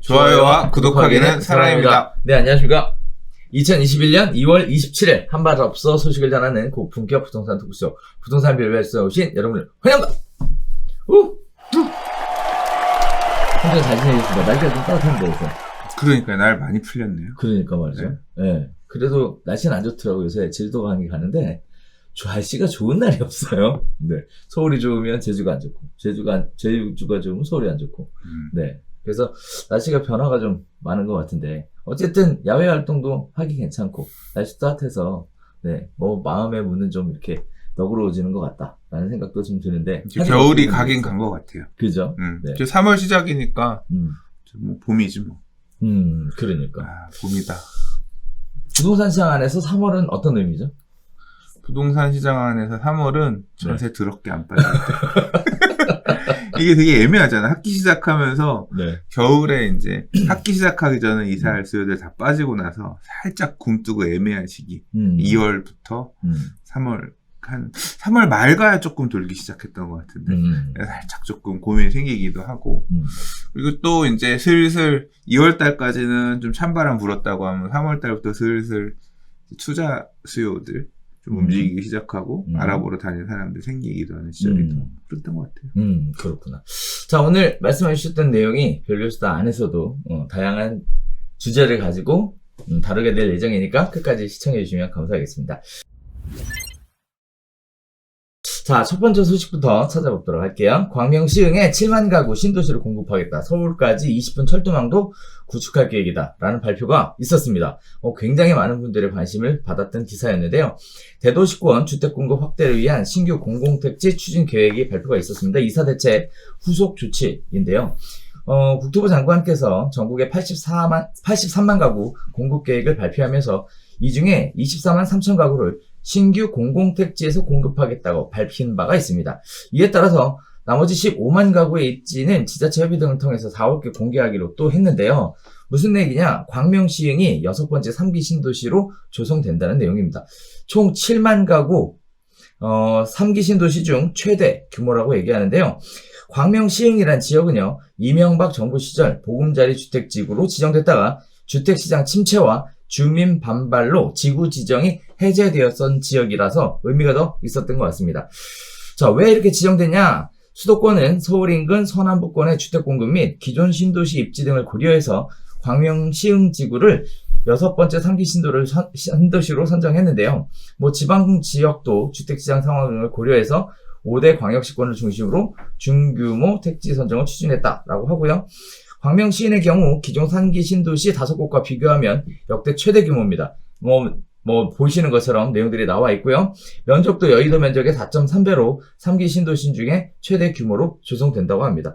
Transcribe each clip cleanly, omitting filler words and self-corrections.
좋아요와 구독하기는 사랑입니다. 네, 안녕하십니까. 2021년 2월 27일 한 발 앞서 소식을 전하는 고품격 부동산 토크쇼 부동산 별별소에 오신 여러분을 환영합니다. 혼자 잘 지내셨습니다. 날씨가 좀 따뜻한데 요새. 그러니까 날 많이 풀렸네요. 그러니까 말이죠. 네. 그래도 날씨는 안 좋더라고요. 요새 제주도 가는데 날씨가 좋은 날이 없어요. 네. 서울이 좋으면 제주가 안 좋고, 제주가 좋으면 서울이 안 좋고. 네. 그래서 날씨가 변화가 좀 많은 것 같은데, 어쨌든 야외 활동도 하기 괜찮고, 날씨 따뜻해서, 네, 뭐 마음의 문은 좀 이렇게 너그러워지는 것 같다라는 생각도 좀 드는데. 겨울이 가긴 간 것 같아요. 그죠? 네. 이제 3월 시작이니까, 뭐 봄이지 뭐. 그러니까. 봄이다. 부동산 시장 안에서 3월은 어떤 의미죠? 부동산 시장 안에서 3월은 전세 더럽게 안 빠질 때. 이게 되게 애매하잖아. 학기 시작하면서 네. 겨울에 이제 학기 시작하기 전에 이사할 수요들 다 빠지고 나서 살짝 굼뜨고 애매한 시기. 2월부터 3월 한 3월 말 가야 조금 돌기 시작했던 것 같은데 살짝 조금 고민이 생기기도 하고 그리고 또 이제 슬슬 2월 달까지는 좀 찬바람 불었다고 하면 3월 달부터 슬슬 투자 수요들 좀 움직이기 시작하고 알아보러 다니는 사람들 생기기도 하는 시절이 그랬던 것 같아요. 그렇구나. 자, 오늘 말씀해 주셨던 내용이 별별수다 안에서도 다양한 주제를 가지고 다루게 될 예정이니까 끝까지 시청해 주시면 감사하겠습니다. 자, 첫 번째 소식부터 찾아보도록 할게요. 광명시흥에 7만 가구 신도시를 공급하겠다. 서울까지 20분 철도망도 구축할 계획이다. 라는 발표가 있었습니다. 굉장히 많은 분들의 관심을 받았던 기사였는데요. 대도시권 주택 공급 확대를 위한 신규 공공택지 추진 계획이 발표가 있었습니다. 이사대책 후속 조치인데요. 국토부 장관께서 전국에 83만 가구 공급 계획을 발표하면서 이 중에 24만 3천 가구를 신규 공공택지에서 공급하겠다고 밝힌 바가 있습니다. 이에 따라서 나머지 15만 가구의 입지는 지자체 협의 등을 통해서 4월께 공개하기로 또 했는데요. 무슨 얘기냐? 광명시흥이 6번째 3기 신도시로 조성된다는 내용입니다. 총 7만 가구 3기 신도시 중 최대 규모라고 얘기하는데요. 광명시흥이란 지역은요. 이명박 정부 시절 보금자리 주택지구로 지정됐다가 주택시장 침체와 주민 반발로 지구 지정이 해제되었던 지역이라서 의미가 더 있었던 것 같습니다. 자, 왜 이렇게 지정됐냐? 수도권은 서울 인근 서남부권의 주택 공급 및 기존 신도시 입지 등을 고려해서 광명시흥 지구를 6번째 3기 신도시로 선정했는데요. 지방 지역도 주택시장 상황을 고려해서 5대 광역시권을 중심으로 중규모 택지 선정을 추진했다라고 하고요. 광명시흥의 경우 기존 3기 신도시 5곳과 비교하면 역대 최대 규모입니다. 보시는 것처럼 내용들이 나와 있고요. 면적도 여의도 면적의 4.3배로 3기 신도시 중에 최대 규모로 조성된다고 합니다.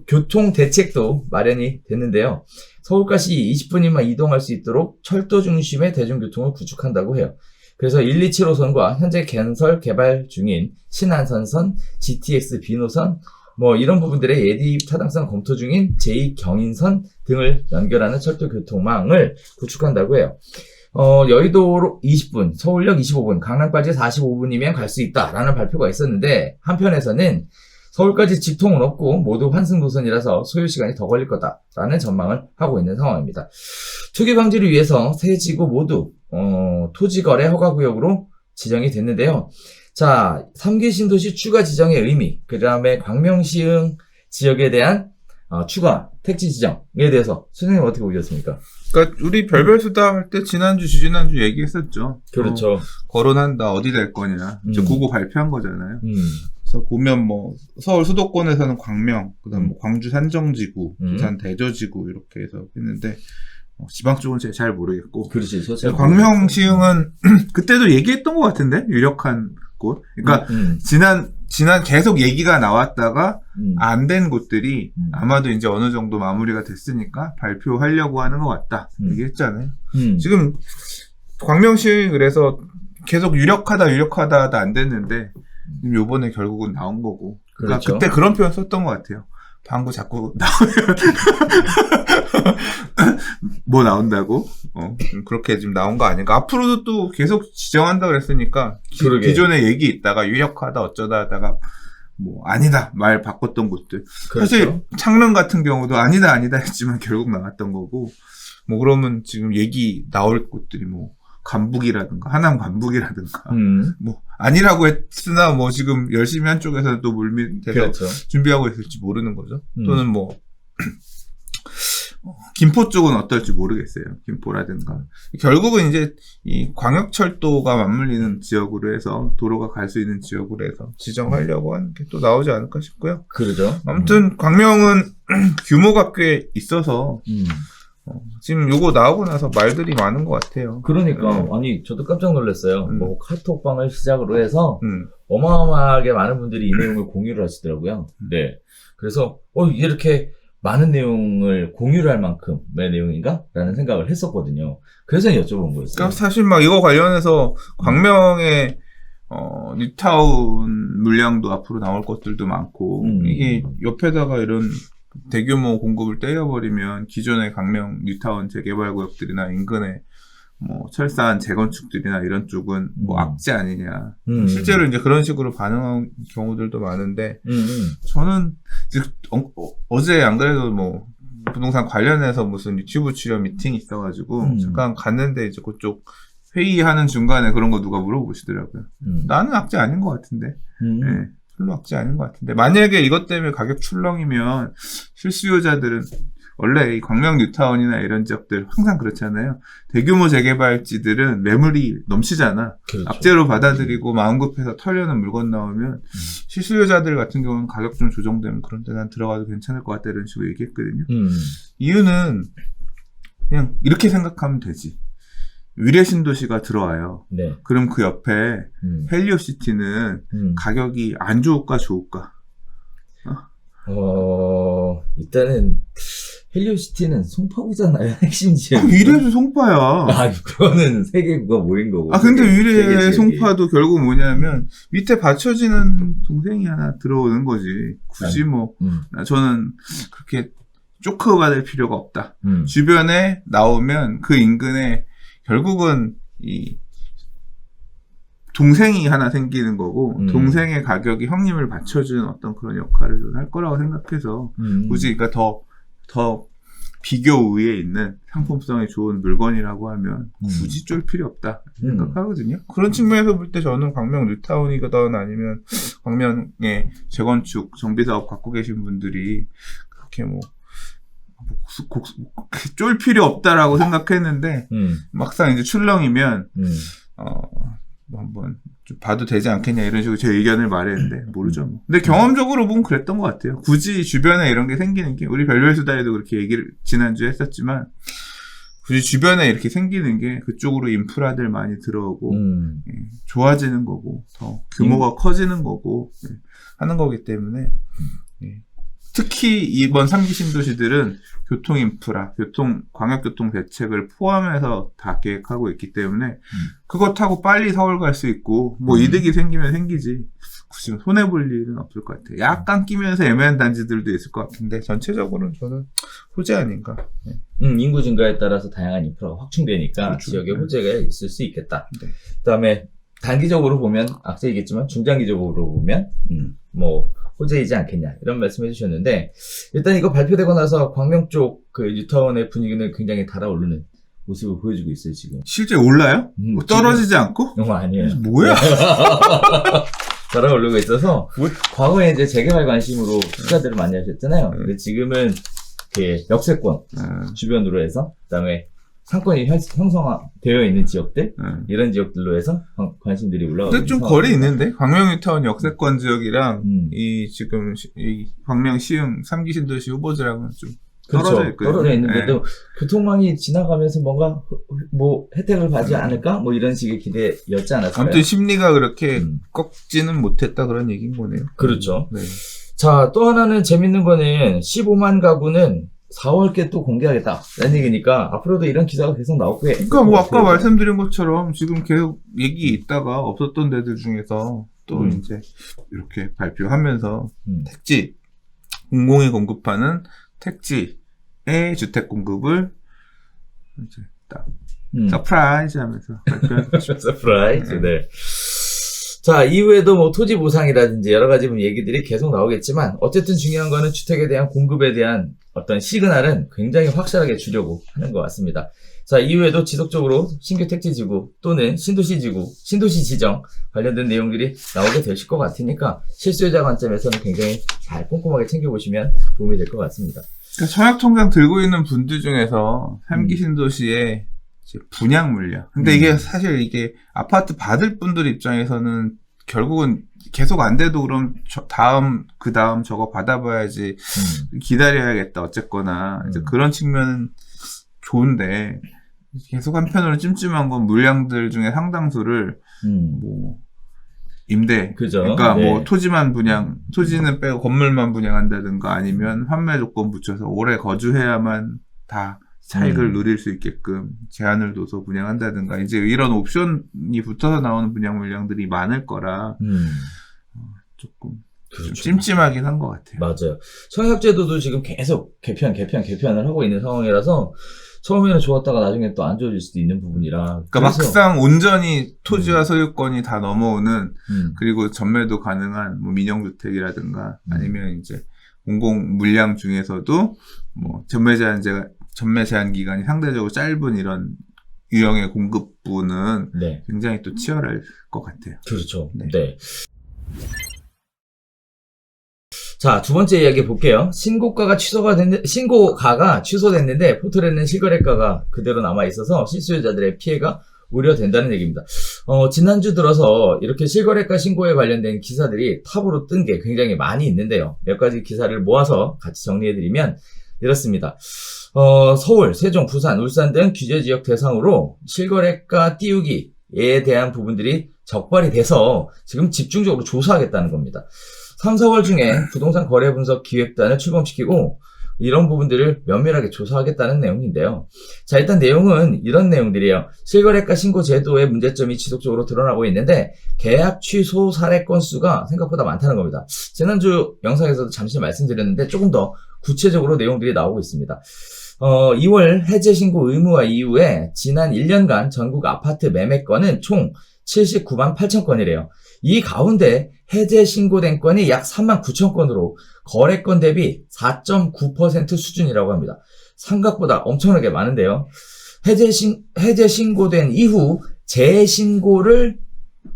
교통대책도 마련이 됐는데요. 서울까지 20분이면 이동할 수 있도록 철도 중심의 대중교통을 구축한다고 해요. 그래서 127호선과 현재 개설 개발 중인 신안선선, GTX B노선, 이런 부분들의 예비 타당성 검토 중인 제2경인선 등을 연결하는 철도 교통망을 구축한다고 해요. 여의도로 20분, 서울역 25분, 강남까지 45분이면 갈 수 있다라는 발표가 있었는데, 한편에서는 서울까지 직통은 없고 모두 환승 노선이라서 소요 시간이 더 걸릴 거다라는 전망을 하고 있는 상황입니다. 투기 방지를 위해서 세 지구 모두 토지 거래 허가 구역으로 지정이 됐는데요. 자, 3기 신도시 추가 지정의 의미, 그 다음에 광명시흥 지역에 대한 추가 택지 지정에 대해서 선생님 어떻게 보셨습니까? 그러니까 우리 별별수다 할 때 지난주, 지난주 얘기했었죠. 그렇죠. 거론한다, 어디 될 거냐. 이제 그거 발표한 거잖아요. 그래서 보면 서울 수도권에서는 광명, 그다음 광주 산정지구, 부산 대저지구 이렇게 해서 했는데 지방 쪽은 제가 잘 모르겠고. 그렇지. 광명시흥은 그때도 얘기했던 것 같은데 유력한 곳. 그러니까 지난 계속 얘기가 나왔다가 안 된 곳들이 아마도 이제 어느 정도 마무리가 됐으니까 발표하려고 하는 것 같다. 얘기했잖아요. 지금 광명시흥이 그래서 계속 유력하다 안 됐는데 요번에 결국은 나온 거고. 그러니까 그렇죠. 그때 그런 표현 썼던 것 같아요. 방구 자꾸 나오면 뭐 나온다고? 그렇게 지금 나온 거 아닌가? 앞으로도 또 계속 지정한다 그랬으니까 기존에 얘기 있다가 유력하다 어쩌다 하다가 뭐 아니다 말 바꿨던 곳들. 그렇죠. 사실 창릉 같은 경우도 아니다 했지만 결국 나왔던 거고, 뭐 그러면 지금 얘기 나올 곳들이 뭐 간북이라든가 하남 간북이라든가 뭐 아니라고 했으나 뭐 지금 열심히 한 쪽에서 또 물밑에서 그렇죠. 준비하고 있을지 모르는 거죠. 또는 뭐 김포 쪽은 어떨지 모르겠어요. 김포라든가. 결국은 이제 이 광역철도가 맞물리는 지역으로 해서 도로가 갈 수 있는 지역으로 해서 지정하려고 하는 게 또 나오지 않을까 싶고요. 그러죠. 아무튼 광명은 규모가 꽤 있어서 지금 요거 나오고 나서 말들이 많은 것 같아요. 그러니까 아니 저도 깜짝 놀랐어요. 뭐 카톡방을 시작으로 해서 어마어마하게 많은 분들이 이 내용을 공유를 하시더라고요. 네. 그래서 이렇게 많은 내용을 공유를 할 만큼의 내용인가? 라는 생각을 했었거든요. 그래서 여쭤본 거였어요. 그러니까 사실 막 이거 관련해서 광명의 뉴타운 물량도 앞으로 나올 것들도 많고 이게 옆에다가 이런 대규모 공급을 때려버리면 기존의 광명 뉴타운 재개발 구역들이나 인근의 뭐 철산 재건축들이나 이런 쪽은 뭐 악재 아니냐. 실제로 이제 그런 식으로 반응한 경우들도 많은데 저는 어제 안 그래도 뭐 부동산 관련해서 무슨 유튜브 출연 미팅이 있어가지고 잠깐 갔는데 이제 그쪽 회의하는 중간에 그런 거 누가 물어보시더라고요. 나는 악재 아닌 것 같은데. 네, 별로 악재 아닌 것 같은데. 만약에 이것 때문에 가격 출렁이면 실수요자들은 원래 이 광명 뉴타운이나 이런 지역들 항상 그렇잖아요. 대규모 재개발지들은 매물이 넘치잖아. 그렇죠. 악재로 받아들이고 마음 급해서 털려는 물건 나오면 실수요자들 같은 경우는 가격 좀 조정되면 그런 데 난 들어가도 괜찮을 것 같다 이런 식으로 얘기했거든요. 이유는 그냥 이렇게 생각하면 되지. 위례 신도시가 들어와요. 네. 그럼 그 옆에 헬리오시티는 가격이 안 좋을까 좋을까? 일단은 헬리오시티는 송파구잖아요. 핵심 지역. 위례도 송파야. 그거는 세계구가 모인 거고. 근데 위례 송파도 결국 뭐냐면 밑에 받쳐지는 동생이 하나 들어오는 거지. 굳이 뭐 저는 그렇게 쪼크가 될 필요가 없다. 주변에 나오면 그 인근에 결국은 이 동생이 하나 생기는 거고 동생의 가격이 형님을 받쳐주는 어떤 그런 역할을 할 거라고 생각해서 굳이 그러니까 더 비교 우위에 있는 상품성이 좋은 물건이라고 하면 굳이 쫄 필요 없다 생각하거든요. 그런 측면에서 볼 때 저는 광명 뉴타운이거든 아니면 광명의 재건축 정비사업 갖고 계신 분들이 그렇게 뭐 쫄 필요 없다라고 생각했는데 막상 이제 출렁이면 뭐 한번 좀 봐도 되지 않겠냐 이런 식으로 제 의견을 말했는데 모르죠 뭐. 근데 경험적으로 보면 그랬던 것 같아요. 굳이 주변에 이런 게 생기는 게 우리 별별 수다에도 그렇게 얘기를 지난주에 했었지만 굳이 주변에 이렇게 생기는 게 그쪽으로 인프라들 많이 들어오고 좋아지는 거고 더 규모가 커지는 거고 하는 거기 때문에 특히 이번 3기 신도시들은 교통 인프라, 광역교통 대책을 포함해서 다 계획하고 있기 때문에 그거 타고 빨리 서울 갈 수 있고 뭐 이득이 생기면 생기지 굳이 손해볼 일은 없을 것 같아요. 약간 끼면서 애매한 단지들도 있을 것 같은데 전체적으로는 저는 호재 아닌가. 인구 증가에 따라서 다양한 인프라가 확충되니까 그렇죠. 지역에 호재가 있을 수 있겠다. 네. 그다음에 단기적으로 보면 악재이겠지만 중장기적으로 보면 뭐 호재이지 않겠냐 이런 말씀해 주셨는데 일단 이거 발표되고 나서 광명 쪽 그 뉴타운의 분위기는 굉장히 달아오르는 모습을 보여주고 있어요 지금. 실제 올라요? 뭐 떨어지지 않고? 아니에요. 뭐야? 달아오르고 있어서 과거에 이제 재개발 관심으로 투자들을 많이 하셨잖아요. 근데 지금은 그 역세권 주변으로 해서 그다음에 상권이 형성되어 있는 지역들 이런 지역들로 해서 관심들이 올라가고 근데 좀 거리 있는데 광명 뉴타운 역세권 지역이랑 이 지금 이 광명 시흥 3기 신도시 후보지랑은 좀 떨어져 있거든요. 떨어져 있는데도 교통망이 지나가면서 뭔가 뭐 혜택을 받지 않을까 뭐 이런 식의 기대였지 않았을까요? 아무튼 심리가 그렇게 꺾지는 못했다 그런 얘기인 거네요. 그렇죠. 네. 자, 또 하나는 재밌는 거는 15만 가구는 4월께 또 공개하겠다라는 얘기니까 앞으로도 이런 기사가 계속 나올 거예요. 그러니까 뭐 아까 말씀드린 것처럼 지금 계속 얘기 있다가 없었던 데들 중에서 또 이제 이렇게 발표하면서 택지 공공이 공급하는 택지의 주택 공급을 이제 딱 서프라이즈 하면서 발표. 서프라이즈. 네. 자, 이후에도 뭐 토지 보상이라든지 여러 가지 얘기들이 계속 나오겠지만 어쨌든 중요한 거는 주택에 대한 공급에 대한 어떤 시그널은 굉장히 확실하게 주려고 하는 것 같습니다. 자, 이후에도 지속적으로 신규 택지지구 또는 신도시지구, 신도시 지정 관련된 내용들이 나오게 되실 것 같으니까 실수요자 관점에서는 굉장히 잘 꼼꼼하게 챙겨보시면 도움이 될 것 같습니다. 그러니까 청약통장 들고 있는 분들 중에서 3기 신도시의 이제 분양 물량. 근데 이게 사실 이게 아파트 받을 분들 입장에서는 결국은 계속 안 돼도 그럼 그 다음 저거 받아봐야지 기다려야겠다. 어쨌거나 이제 그런 측면은 좋은데 계속 한편으로 찜찜한 건 물량들 중에 상당수를 뭐 임대, 그죠? 그러니까 네. 뭐 토지는 빼고 건물만 분양한다든가 아니면 판매 조건 붙여서 오래 거주해야만 다 차익을 누릴 수 있게끔 제한을 둬서 분양한다든가 이제 이런 옵션이 붙어서 나오는 분양 물량들이 많을 거라 조금 그렇죠. 좀 찜찜하긴 한 것 같아요. 맞아요. 청약제도도 지금 계속 개편을 하고 있는 상황이라서 처음에는 좋았다가 나중에 또 안 좋아질 수도 있는 부분이라. 그러니까 막상 온전히 토지와 소유권이 다 넘어오는 그리고 전매도 가능한 뭐 민영주택이라든가 아니면 이제 공공 물량 중에서도 뭐 전매 제한 기간이 상대적으로 짧은 이런 유형의 공급부는 네. 굉장히 또 치열할 것 같아요. 그렇죠. 네. 네. 자, 두 번째 이야기 볼게요. 신고가가 취소됐는데 포털에는 실거래가가 그대로 남아있어서 실수요자들의 피해가 우려된다는 얘기입니다. 지난주 들어서 이렇게 실거래가 신고에 관련된 기사들이 탑으로 뜬 게 굉장히 많이 있는데요. 몇 가지 기사를 모아서 같이 정리해드리면 이렇습니다. 서울, 세종, 부산, 울산 등 규제지역 대상으로 실거래가 띄우기에 대한 부분들이 적발이 돼서 지금 집중적으로 조사하겠다는 겁니다. 3, 4월 중에 부동산 거래 분석 기획단을 출범시키고 이런 부분들을 면밀하게 조사하겠다는 내용인데요. 자, 일단 내용은 이런 내용들이에요. 실거래가 신고 제도의 문제점이 지속적으로 드러나고 있는데 계약 취소 사례 건수가 생각보다 많다는 겁니다. 지난주 영상에서도 잠시 말씀드렸는데 조금 더 구체적으로 내용들이 나오고 있습니다. 2월 해제 신고 의무화 이후에 지난 1년간 전국 아파트 매매 건은 총 79만 8천 건이래요. 이 가운데 해제 신고된 건이 약 3만 9천 건으로 거래건 대비 4.9% 수준이라고 합니다. 생각보다 엄청나게 많은데요. 해제 신고된 이후 재신고를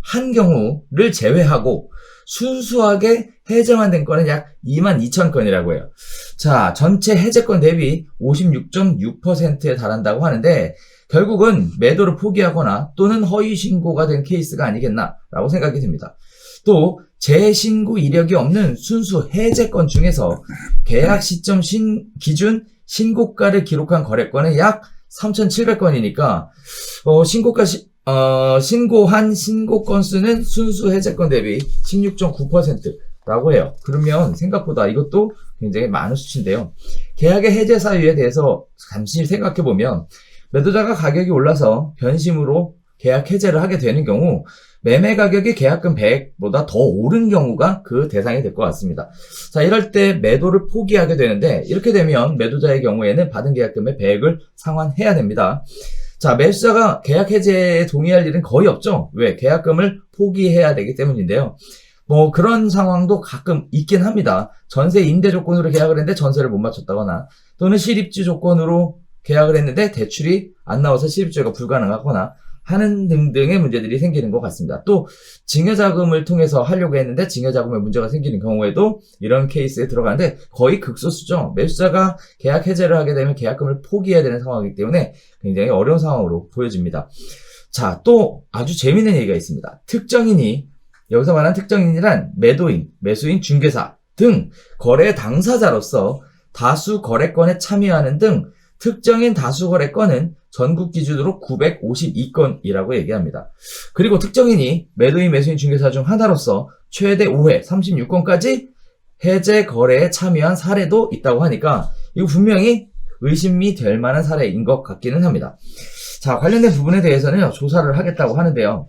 한 경우를 제외하고 순수하게 해제만 된 건은 약 2만 2천 건이라고 해요. 자, 전체 해제건 대비 56.6%에 달한다고 하는데 결국은 매도를 포기하거나 또는 허위 신고가 된 케이스가 아니겠나라고 생각이 듭니다. 또 재신고 이력이 없는 순수 해제건 중에서 계약 시점 기준 신고가를 기록한 거래건은 약 3,700건이니까 신고한 신고 건수는 순수 해제건 대비 16.9%라고 해요. 그러면 생각보다 이것도 굉장히 많은 수치인데요. 계약의 해제 사유에 대해서 잠시 생각해보면 매도자가 가격이 올라서 변심으로 계약 해제를 하게 되는 경우 매매 가격이 계약금 100보다 더 오른 경우가 그 대상이 될 것 같습니다. 자, 이럴 때 매도를 포기하게 되는데 이렇게 되면 매도자의 경우에는 받은 계약금의 100을 상환해야 됩니다. 자, 매수자가 계약 해제에 동의할 일은 거의 없죠. 왜? 계약금을 포기해야 되기 때문인데요. 뭐 그런 상황도 가끔 있긴 합니다. 전세 임대 조건으로 계약을 했는데 전세를 못 맞췄다거나 또는 실입주 조건으로 계약을 했는데 대출이 안 나와서 실입주가 불가능하거나 하는 등등의 문제들이 생기는 것 같습니다. 또 증여자금을 통해서 하려고 했는데 증여자금에 문제가 생기는 경우에도 이런 케이스에 들어가는데 거의 극소수죠. 매수자가 계약 해제를 하게 되면 계약금을 포기해야 되는 상황이기 때문에 굉장히 어려운 상황으로 보여집니다. 자, 또 아주 재미있는 얘기가 있습니다. 특정인이, 여기서 말하는 특정인이란 매도인, 매수인, 중개사 등 거래 당사자로서 다수 거래건에 참여하는 등 특정인 다수 거래건은 전국 기준으로 952건이라고 얘기합니다. 그리고 특정인이 매도인, 매수인, 중개사 중 하나로서 최대 5회 36건까지 해제 거래에 참여한 사례도 있다고 하니까 이거 분명히 의심이 될 만한 사례인 것 같기는 합니다. 자, 관련된 부분에 대해서는 조사를 하겠다고 하는데요.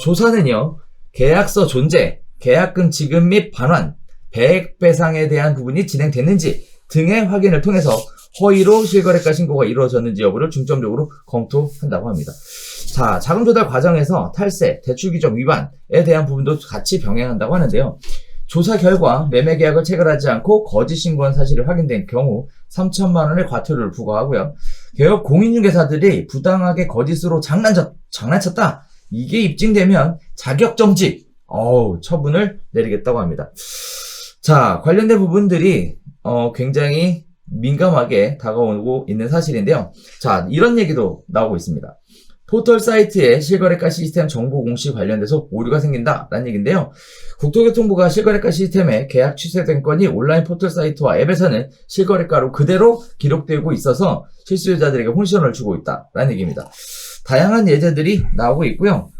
조사는요, 계약서 존재, 계약금 지급 및 반환, 배액 배상에 대한 부분이 진행됐는지 등의 확인을 통해서 허위로 실거래가 신고가 이루어졌는지 여부를 중점적으로 검토한다고 합니다. 자, 자금 조달 과정에서 탈세, 대출 규정 위반에 대한 부분도 같이 병행한다고 하는데요. 조사 결과 매매 계약을 체결하지 않고 거짓 신고한 사실이 확인된 경우 3천만 원의 과태료를 부과하고요. 개업 공인중개사들이 부당하게 거짓으로 장난쳤다. 이게 입증되면 자격정지, 처분을 내리겠다고 합니다. 자, 관련된 부분들이 굉장히 민감하게 다가오고 있는 사실인데요. 자, 이런 얘기도 나오고 있습니다. 포털 사이트에 실거래가 시스템 정보 공시 관련돼서 오류가 생긴다라는 얘기인데요. 국토교통부가 실거래가 시스템에 계약 취소된 건이 온라인 포털 사이트와 앱에서는 실거래가로 그대로 기록되고 있어서 실수요자들에게 혼선을 주고 있다라는 얘기입니다. 다양한 예제들이 나오고 있고요.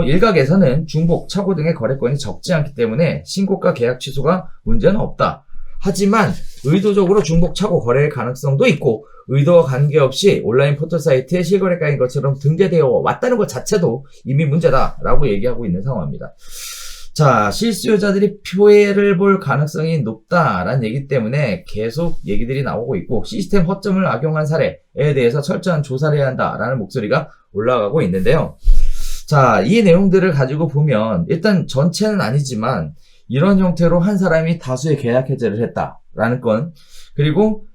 일각에서는 중복, 차고 등의 거래건이 적지 않기 때문에 신고가 계약 취소가 문제는 없다. 하지만 의도적으로 중복, 차고 거래의 가능성도 있고 의도와 관계없이 온라인 포털 사이트에 실거래가인 것처럼 등재되어 왔다는 것 자체도 이미 문제다라고 얘기하고 있는 상황입니다. 자, 실수요자들이 피해를 볼 가능성이 높다라는 얘기 때문에 계속 얘기들이 나오고 있고 시스템 허점을 악용한 사례에 대해서 철저한 조사를 해야 한다라는 목소리가 올라가고 있는데요. 자, 이 내용들을 가지고 보면 일단 전체는 아니지만 이런 형태로 한 사람이 다수의 계약 해제를 했다라는 건, 그리고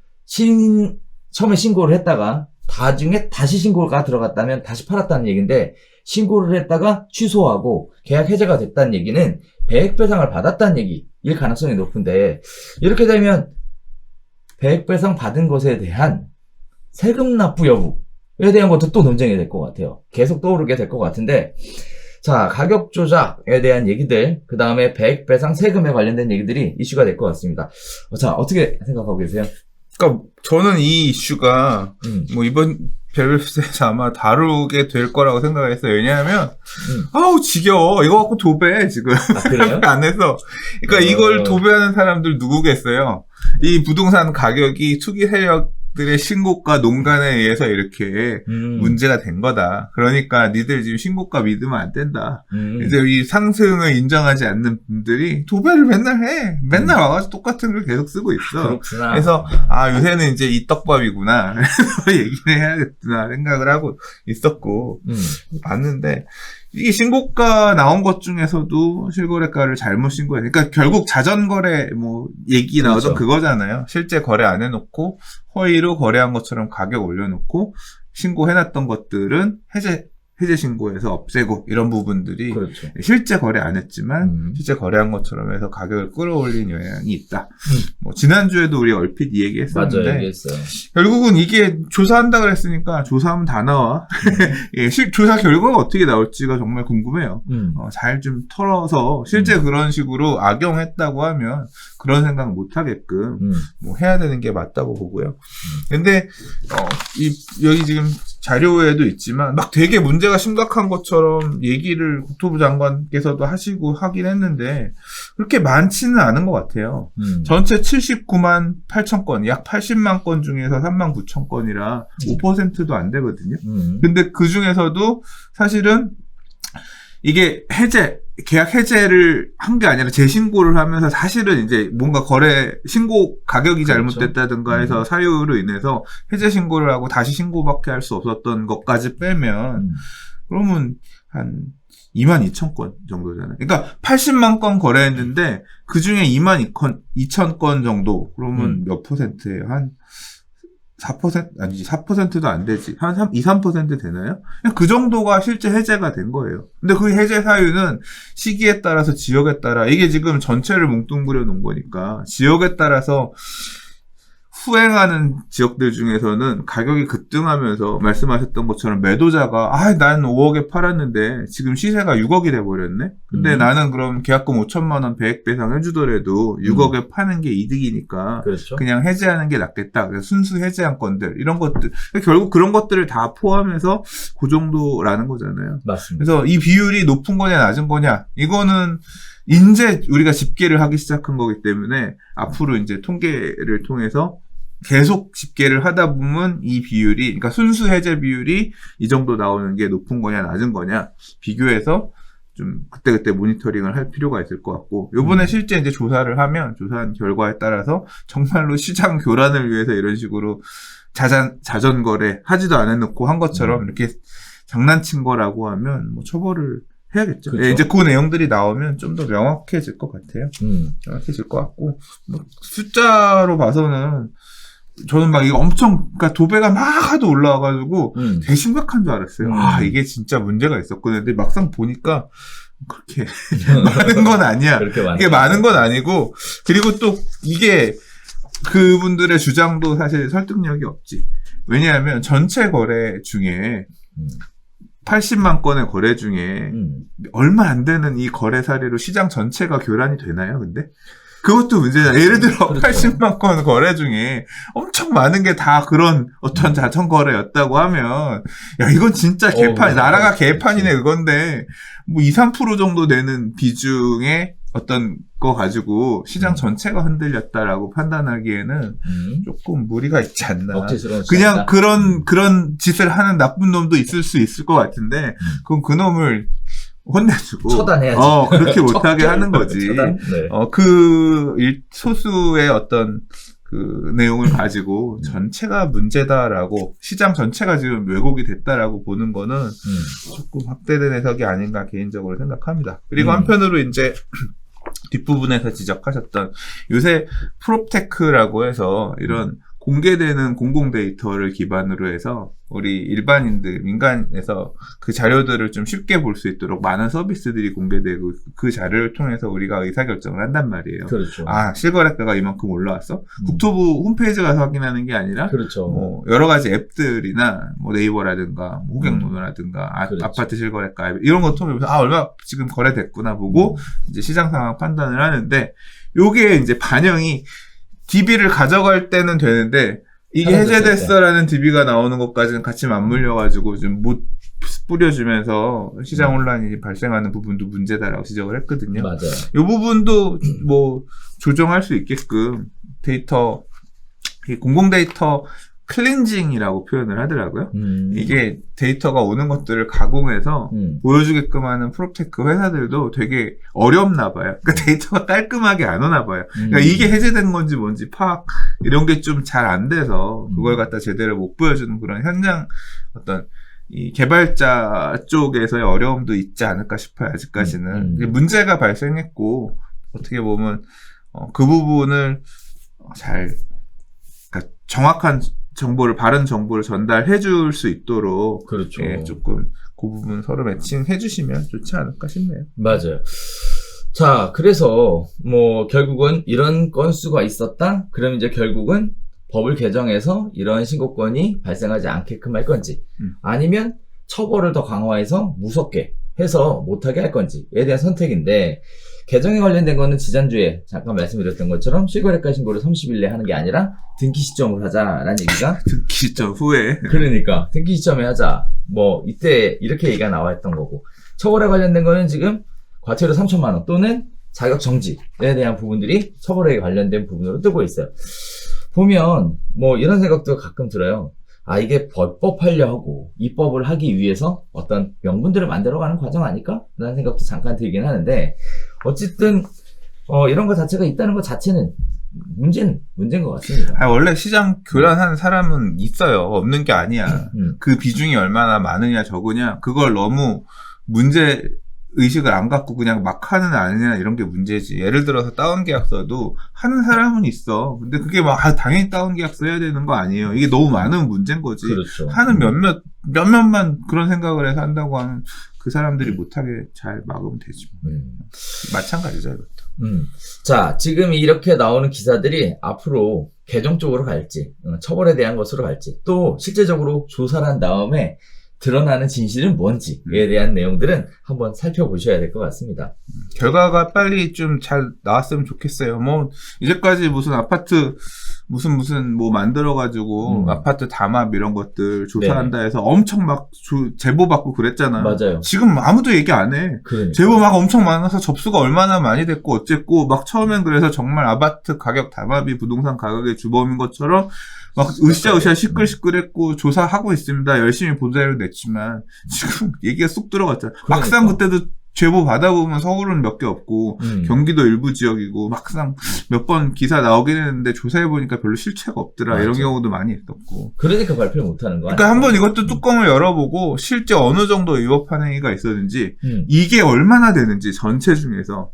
처음에 신고를 했다가 나중에 다시 신고가 들어갔다면 다시 팔았다는 얘기인데, 신고를 했다가 취소하고 계약 해제가 됐다는 얘기는 배액배상을 받았다는 얘기일 가능성이 높은데, 이렇게 되면 배액배상 받은 것에 대한 세금 납부 여부에 대한 것도 또 논쟁이 될 것 같아요. 계속 떠오르게 될 것 같은데, 자, 가격 조작에 대한 얘기들, 그 다음에 배액배상 세금에 관련된 얘기들이 이슈가 될 것 같습니다. 자, 어떻게 생각하고 계세요? 그러니까 저는 이 이슈가 이번 별별에서 아마 다루게 될 거라고 생각을 했어요. 왜냐하면 아우 지겨워. 이거 갖고 도배 지금 그래요? 안 해서. 그러니까 이걸 도배하는 사람들 누구겠어요? 이 부동산 가격이 투기 세력들의 신고가 농간에 의해서 이렇게 문제가 된 거다. 그러니까 니들 지금 신고가 믿으면 안 된다. 이제 이 상승을 인정하지 않는 분들이 도배를 맨날 해. 맨날 와가지고 똑같은 걸 계속 쓰고 있어. 그렇구나. 그래서 요새는 이제 이 떡밥이구나. 그래서 얘기를 해야겠구나 생각을 하고 있었고 봤는데, 이게 신고가 나온 것 중에서도 실거래가를 잘못 신고해. 그러니까 결국 자전거래 얘기 나오던 그렇죠. 그거잖아요. 실제 거래 안 해놓고 허위로 거래한 것처럼 가격 올려놓고 신고해놨던 것들은 해제 신고해서 없애고, 이런 부분들이 그렇죠. 실제 거래 안 했지만 실제 거래한 것처럼 해서 가격을 끌어올린 영향이 있다. 지난주에도 우리 얼핏 이 얘기했었는데, 맞아요, 얘기했어요. 결국은 이게 조사한다 그랬으니까 조사하면 다 나와. 예, 조사 결과가 어떻게 나올지가 정말 궁금해요. 잘 좀 털어서 실제 그런 식으로 악용했다고 하면 그런 생각 못 하게끔 해야 되는 게 맞다고 보고요. 근데 여기 지금 자료에도 있지만 막 되게 문제가 심각한 것처럼 얘기를 국토부 장관께서도 하긴 했는데 그렇게 많지는 않은 것 같아요. 전체 79만 8천 건, 약 80만 건 중에서 3만 9천 건이라 5%도 안 되거든요. 근데 그 중에서도 사실은 이게 계약 해제를 한 게 아니라 재신고를 하면서 사실은 이제 뭔가 신고 가격이 잘못됐다든가 해서 사유로 인해서 해제 신고를 하고 다시 신고밖에 할 수 없었던 것까지 빼면 그러면 한 2만 2천 건 정도잖아요. 그러니까 80만 건 거래했는데 그 중에 2만 2천 건 정도, 그러면 몇 %예요? 한 4%? 아니지, 4%도 안 되지. 한 2, 3% 되나요? 그 정도가 실제 해제가 된 거예요. 근데 그 해제 사유는 시기에 따라서, 지역에 따라, 이게 지금 전체를 뭉뚱그려 놓은 거니까, 지역에 따라서 후행하는 지역들 중에서는 가격이 급등하면서 말씀하셨던 것처럼 매도자가 난 5억에 팔았는데 지금 시세가 6억이 돼버렸네? 근데 나는 그럼 계약금 5천만 원 배액배상 해주더라도 6억에 파는 게 이득이니까 그렇죠. 그냥 해제하는 게 낫겠다. 그래서 순수 해제한 건들, 이런 것들, 결국 그런 것들을 다 포함해서 그 정도라는 거잖아요. 맞습니다. 그래서 이 비율이 높은 거냐 낮은 거냐, 이거는 이제 우리가 집계를 하기 시작한 거기 때문에 앞으로 이제 통계를 통해서 계속 집계를 하다 보면 이 비율이, 그러니까 순수 해제 비율이 이 정도 나오는 게 높은 거냐 낮은 거냐 비교해서 좀 그때그때 모니터링을 할 필요가 있을 것 같고, 요번에 실제 이제 조사한 결과에 따라서 정말로 시장 교란을 위해서 이런 식으로 자전거래 하지도 않아놓고 한 것처럼 이렇게 장난친 거라고 하면 뭐 처벌을 해야겠죠. 그렇죠. 예, 이제 그 내용들이 나오면 좀 더 명확해질 것 같아요. 명확해질 것 같고 뭐 숫자로 봐서는 저는 막 이거 엄청 그러니까 도배가 막 하도 올라와가지고 되게 심각한 줄 알았어요. 아 이게 진짜 문제가 있었구나. 근데 막상 보니까 그렇게 많은 건 아니야. 이게 많은 건 아니고 그리고 또 이게 그분들의 주장도 사실 설득력이 없지. 왜냐하면 전체 거래 중에 80만 건의 거래 중에 얼마 안 되는 이 거래 사례로 시장 전체가 교란이 되나요? 근데 그것도 문제잖아. 예를 들어 그렇죠. 80만 건 거래 중에 엄청 많은 게 다 그런 어떤 자전 거래였다고 하면 야 이건 진짜 개판 나라가 개판이네 그건데 뭐 2, 3% 정도 되는 비중의 어떤 거 가지고 시장 전체가 흔들렸다라고 판단하기에는 조금 무리가 있지 않나. 그냥 그런 짓을 하는 나쁜 놈도 있을 수 있을 것 같은데 그럼 그 놈을 혼내주고 처단해야지. 그렇게 못하게 하는 거지. 네. 소수의 어떤 그 내용을 가지고 전체가 문제다라고 시장 전체가 지금 왜곡이 됐다라고 보는 거는 조금 확대된 해석이 아닌가 개인적으로 생각합니다. 그리고 한편으로 이제 뒷부분에서 지적하셨던 요새 프롭테크라고 해서 이런 공개되는 공공 데이터를 기반으로 해서 우리 일반인들, 민간에서 그 자료들을 좀 쉽게 볼 수 있도록 많은 서비스들이 공개되고 그 자료를 통해서 우리가 의사결정을 한단 말이에요. 그렇죠. 아, 실거래가가 이만큼 올라왔어? 국토부 홈페이지 가서 확인하는 게 아니라 그렇죠. 뭐 여러 가지 앱들이나 뭐 네이버라든가 호갱노노라든가 그렇죠. 아파트 실거래가 앱 이런 거 통해서 얼마 지금 거래됐구나 보고 이제 시장 상황 판단을 하는데 요게 이제 반영이 DB를 가져갈 때는 되는데 이게 해제됐어라는 DB가 나오는 것까지는 같이 맞물려가지고 좀 못 뿌려주면서 시장 혼란이 발생하는 부분도 문제다라고 지적을 했거든요. 맞아요. 이 부분도 뭐 조정할 수 있게끔 데이터 공공 데이터 클렌징이라고 표현을 하더라고요. 이게 데이터가 오는 것들을 가공해서 보여주게끔 하는 프롭테크 회사들도 되게 어렵나 봐요. 그러니까 데이터가 깔끔하게 안 오나 봐요. 그러니까 이게 해제된 건지 뭔지 파악 이런 게 좀 잘 안 돼서 그걸 갖다 제대로 못 보여주는 그런 현장 어떤 이 개발자 쪽에서의 어려움도 있지 않을까 싶어요. 아직까지는 문제가 발생했고 어떻게 보면 그 부분을 잘 그러니까 정확한 정보를 바른 정보를 전달해 줄 수 있도록 그렇죠. 예, 조금 그 부분 서로 매칭해 주시면 좋지 않을까 싶네요. 맞아요. 자, 그래서 뭐 결국은 이런 건수가 있었다. 그럼 이제 결국은 법을 개정해서 이런 신고건이 발생하지 않게끔 할 건지 아니면 처벌을 더 강화해서 무섭게 해서 못하게 할 건지에 대한 선택인데 개정에 관련된 거는 지난주에 잠깐 말씀드렸던 것처럼 실거래가 신고를 30일 내에 하는 게 아니라 등기 시점으로 하자라는 얘기가 등기 시점 후에 그러니까 등기 시점에 하자 뭐 이때 이렇게 얘기가 나와 있던 거고 처벌에 관련된 거는 지금 과태료 3,000만 원 또는 자격 정지에 대한 부분들이 처벌에 관련된 부분으로 뜨고 있어요. 보면 뭐 이런 생각도 가끔 들어요. 아 이게 법하려 하고 입법을 하기 위해서 어떤 명분들을 만들어가는 과정 아닐까? 라는 생각도 잠깐 들긴 하는데 어쨌든 이런 거 자체가 있다는 것 자체는 문제인 것 같습니다. 원래 시장 교란하는 사람은 있어요. 없는 게 아니야. 그 비중이 얼마나 많으냐 적으냐 그걸 너무 문제 의식을 안 갖고 그냥 막 하는 아니냐 이런 게 문제지. 예를 들어서 다운 계약서도 하는 사람은 있어. 근데 그게 막 당연히 다운 계약서 해야 되는 거 아니에요. 이게 너무 많은 문제인 거지. 그렇죠. 하는 몇몇만 그런 생각을 해서 한다고 하는 그 사람들이 못하게 잘 막으면 되지. 마찬가지죠, 이것도. 자, 지금 이렇게 나오는 기사들이 앞으로 개정 쪽으로 갈지, 처벌에 대한 것으로 갈지, 또 실제적으로 조사를 한 다음에 드러나는 진실은 뭔지에 대한 내용들은 한번 살펴보셔야 될 것 같습니다. 결과가 빨리 좀 잘 나왔으면 좋겠어요. 뭐 이제까지 무슨 아파트 무슨 뭐 만들어가지고 아파트 담합 이런 것들 조사한다 해서 엄청 막 제보 받고 그랬잖아요. 맞아요. 지금 아무도 얘기 안 해. 그러니까. 제보 막 엄청 많아서 접수가 얼마나 많이 됐고 어쨌고 막 처음엔 그래서 정말 아파트 가격 담합이 부동산 가격의 주범인 것처럼 막 으쌰으쌰 시끌시끌했고 조사하고 있습니다. 열심히 보도자료 냈지만 지금 얘기가 쏙 들어갔잖아. 그러니까. 막상 그때도 제보 받아보면 서울은 몇 개 없고 경기도 일부 지역이고 막상 몇 번 기사 나오긴 했는데 조사해보니까 별로 실체가 없더라. 맞아. 이런 경우도 많이 있었고. 그러니까 발표를 못하는 거야. 그러니까 한번 이것도 뚜껑을 열어보고 실제 어느 정도 위법한 행위가 있었는지 이게 얼마나 되는지 전체 중에서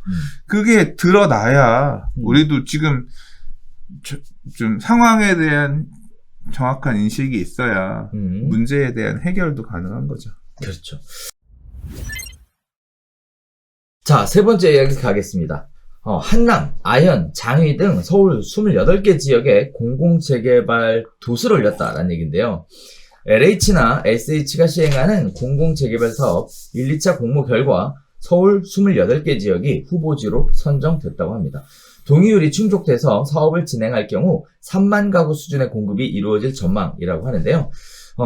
그게 드러나야 우리도 지금 좀 상황에 대한 정확한 인식이 있어야 문제에 대한 해결도 가능한 거죠. 그렇죠. 자, 세 번째 이야기 가겠습니다. 한남, 아현, 장위 등 서울 28개 지역에 공공재개발 돛을 올렸다라는 얘기인데요. LH나 SH가 시행하는 공공재개발 사업 1, 2차 공모 결과 서울 28개 지역이 후보지로 선정됐다고 합니다. 동의율이 충족돼서 사업을 진행할 경우 3만 가구 수준의 공급이 이루어질 전망이라고 하는데요.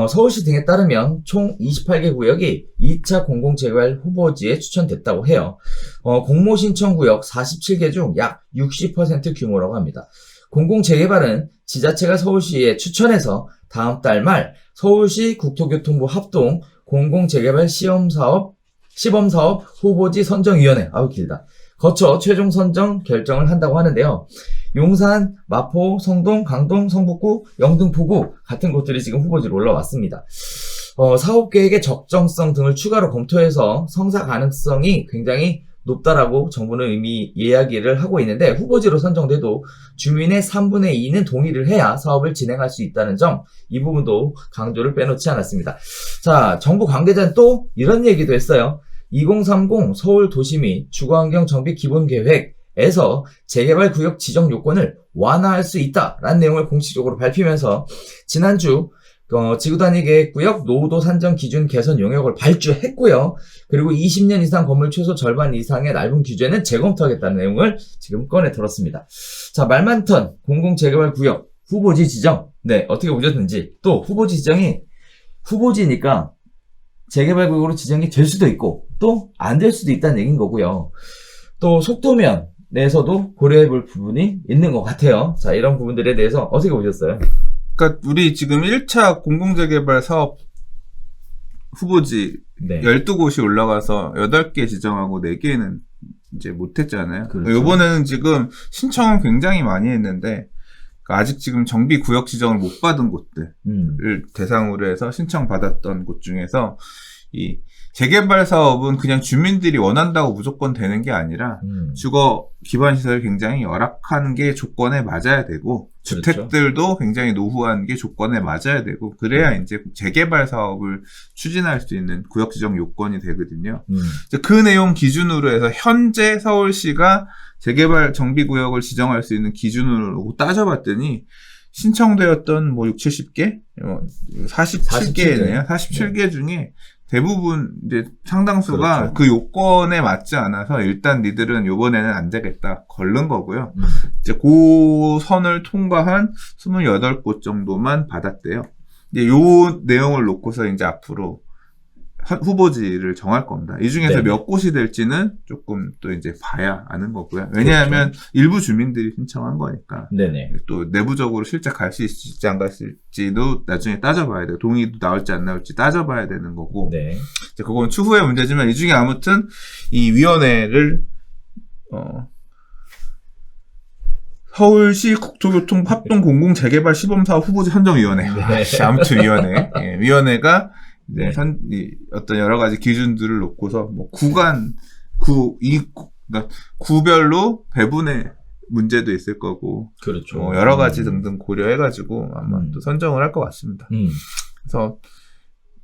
서울시 등에 따르면 총 28개 구역이 2차 공공재개발 후보지에 추천됐다고 해요. 공모 신청 구역 47개 중 약 60% 규모라고 합니다. 공공재개발은 지자체가 서울시에 추천해서 다음 달 말 서울시 국토교통부 합동 공공재개발 시범사업 후보지 선정위원회, 길다. 거쳐 최종 선정 결정을 한다고 하는데요. 용산, 마포, 성동, 강동, 성북구, 영등포구 같은 곳들이 지금 후보지로 올라왔습니다. 사업계획의 적정성 등을 추가로 검토해서 성사 가능성이 굉장히 높다라고 정부는 이미 이야기를 하고 있는데 후보지로 선정돼도 주민의 3분의 2는 동의를 해야 사업을 진행할 수 있다는 점, 이 부분도 강조를 빼놓지 않았습니다. 자, 정부 관계자는 또 이런 얘기도 했어요. 2030 서울 도시 및 주거환경 정비 기본계획에서 재개발 구역 지정 요건을 완화할 수 있다라는 내용을 공식적으로 밝히면서 지난주 지구단위계획구역 노후도 산정 기준 개선 용역을 발주했고요. 그리고 20년 이상 건물 최소 절반 이상의 넓은 규제는 재검토하겠다는 내용을 지금 꺼내 들었습니다. 자, 말 많던 공공재개발 구역 후보지 지정, 네, 어떻게 보셨는지, 또 후보지 지정이 후보지니까 재개발 구역으로 지정이 될 수도 있고 또 안 될 수도 있다는 얘기인 거고요. 또 속도면 내에서도 고려해 볼 부분이 있는 것 같아요. 자, 이런 부분들에 대해서 어떻게 보셨어요? 그러니까 우리 지금 1차 공공재개발 사업 후보지 12곳이 올라가서 8개 지정하고 4개는 이제 못했잖아요. 그렇죠. 이번에는 지금 신청은 굉장히 많이 했는데 아직 지금 정비 구역 지정을 못 받은 곳들을 대상으로 해서 신청받았던 곳 중에서 이 재개발 사업은 그냥 주민들이 원한다고 무조건 되는 게 아니라 주거 기반 시설을 굉장히 열악한 게 조건에 맞아야 되고 그렇죠. 주택들도 굉장히 노후한 게 조건에 맞아야 되고 그래야 이제 재개발 사업을 추진할 수 있는 구역 지정 요건이 되거든요. 그 내용 기준으로 해서 현재 서울시가 재개발 정비구역을 지정할 수 있는 기준으로 따져봤더니 신청되었던 뭐 60, 70개? 47개네요. 47개 중에 대부분 이제 상당수가 그렇죠. 그 요건에 맞지 않아서 일단 니들은 요번에는 안 되겠다 걸른 거고요. 이제 그 선을 통과한 28곳 정도만 받았대요. 이제 요 내용을 놓고서 이제 앞으로 후보지를 정할 겁니다. 이 중에서 몇 곳이 될지는 조금 또 이제 봐야 아는 거고요. 왜냐하면 일부 주민들이 신청한 거니까. 또 내부적으로 실제 갈 수 있을지 안 갈 수 있을지도 나중에 따져봐야 돼요. 동의도 나올지 안 나올지 따져봐야 되는 거고. 이제 그건 추후의 문제지만 이 중에 아무튼 이 위원회를 서울시 국토교통 합동 공공재개발 시범사업 후보지 선정위원회. 아무튼 위원회. 위원회가 이제 어떤 여러 가지 기준들을 놓고서 뭐 그러니까 구별로 배분의 문제도 있을 거고, 그렇죠. 여러 가지 등등 고려해가지고 아마 또 선정을 할 것 같습니다. 그래서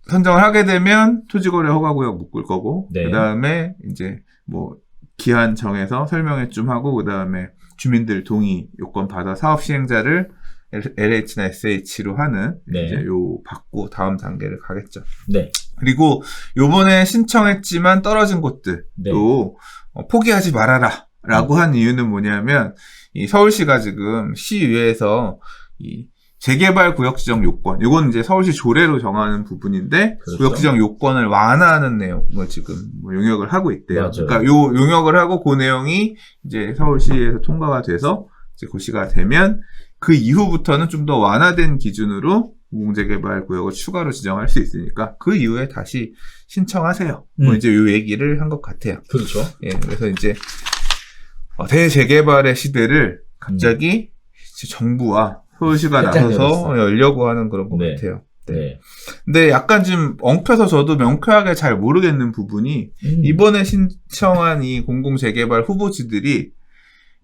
선정을 하게 되면 토지거래 허가구역 묶을 거고, 그 다음에 이제 뭐 기한 정해서 설명회 좀 하고, 그 다음에 주민들 동의 요건 받아 사업 시행자를 LH나 SH로 하는 이제 요 받고 다음 단계를 가겠죠. 그리고 요번에 신청했지만 떨어진 곳들도 포기하지 말아라 라고 한 이유는 뭐냐면 이 서울시가 지금 시의회에서 이 재개발 구역 지정 요건, 이건 이제 서울시 조례로 정하는 부분인데 구역 지정 요건을 완화하는 내용을 지금 뭐 용역을 하고 있대요. 그러니까 요 용역을 하고 그 내용이 이제 서울시에서 통과가 돼서 이제 고시가 되면 그 이후부터는 좀 더 완화된 기준으로 공공재개발 구역을 추가로 지정할 수 있으니까 그 이후에 다시 신청하세요. 뭐 이제 요 얘기를 한 것 같아요. 그렇죠. 예, 그래서 이제 대재개발의 시대를 갑자기 정부와 서울시가 나서서 열려고 하는 그런 것 같아요. 네. 근데 약간 좀 엉켜서 저도 명쾌하게 잘 모르겠는 부분이 이번에 신청한 이 공공재개발 후보지들이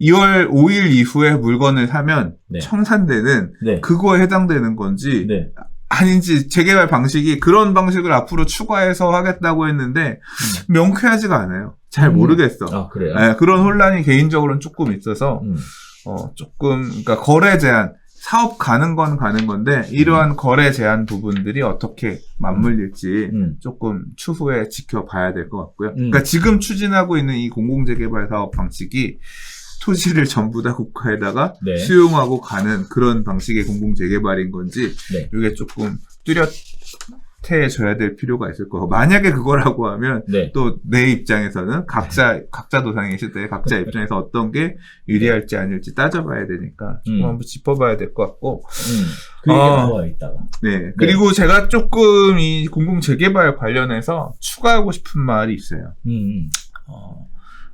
2월 5일 이후에 물건을 사면 청산되는 그거에 해당되는 건지 아닌지 재개발 방식이 그런 방식을 앞으로 추가해서 하겠다고 했는데 명쾌하지가 않아요. 잘 모르겠어. 아, 그래요? 네, 그런 혼란이 개인적으로는 조금 있어서 조금 그러니까 거래 제한 사업 가는 건 가는 건데 이러한 거래 제한 부분들이 어떻게 맞물릴지 조금 추후에 지켜봐야 될 것 같고요. 그러니까 지금 추진하고 있는 이 공공재개발 사업 방식이 토지를 전부 다 국가에다가 수용하고 가는 그런 방식의 공공재개발인 건지 이게 조금 뚜렷해져야 될 필요가 있을 거고 만약에 그거라고 하면 또 내 입장에서는 각자 도상의 시대에 각자 입장에서 어떤 게 유리할지 아닐지 따져봐야 되니까 조금 한번 짚어봐야 될 것 같고 그 얘기 나와 있다가 그리고 제가 조금 이 공공재개발 관련해서 추가하고 싶은 말이 있어요.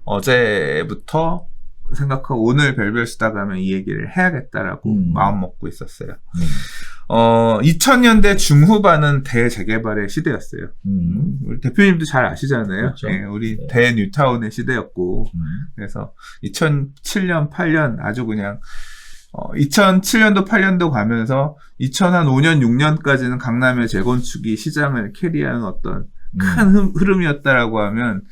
어제부터 생각하고 오늘 별별 쓰다 가면 이 얘기를 해야겠다라고 마음 먹고 있었어요. 2000년대 중후반은 대재개발의 시대였어요. 우리 대표님도 잘 아시잖아요. 그렇죠. 네, 우리 대뉴타운의 시대였고 그래서 2007년, 8년 아주 그냥 2007년도, 8년도 가면서 2005년, 6년까지는 강남의 재건축이 시장을 캐리하는 어떤 큰 흐름이었다라고 하면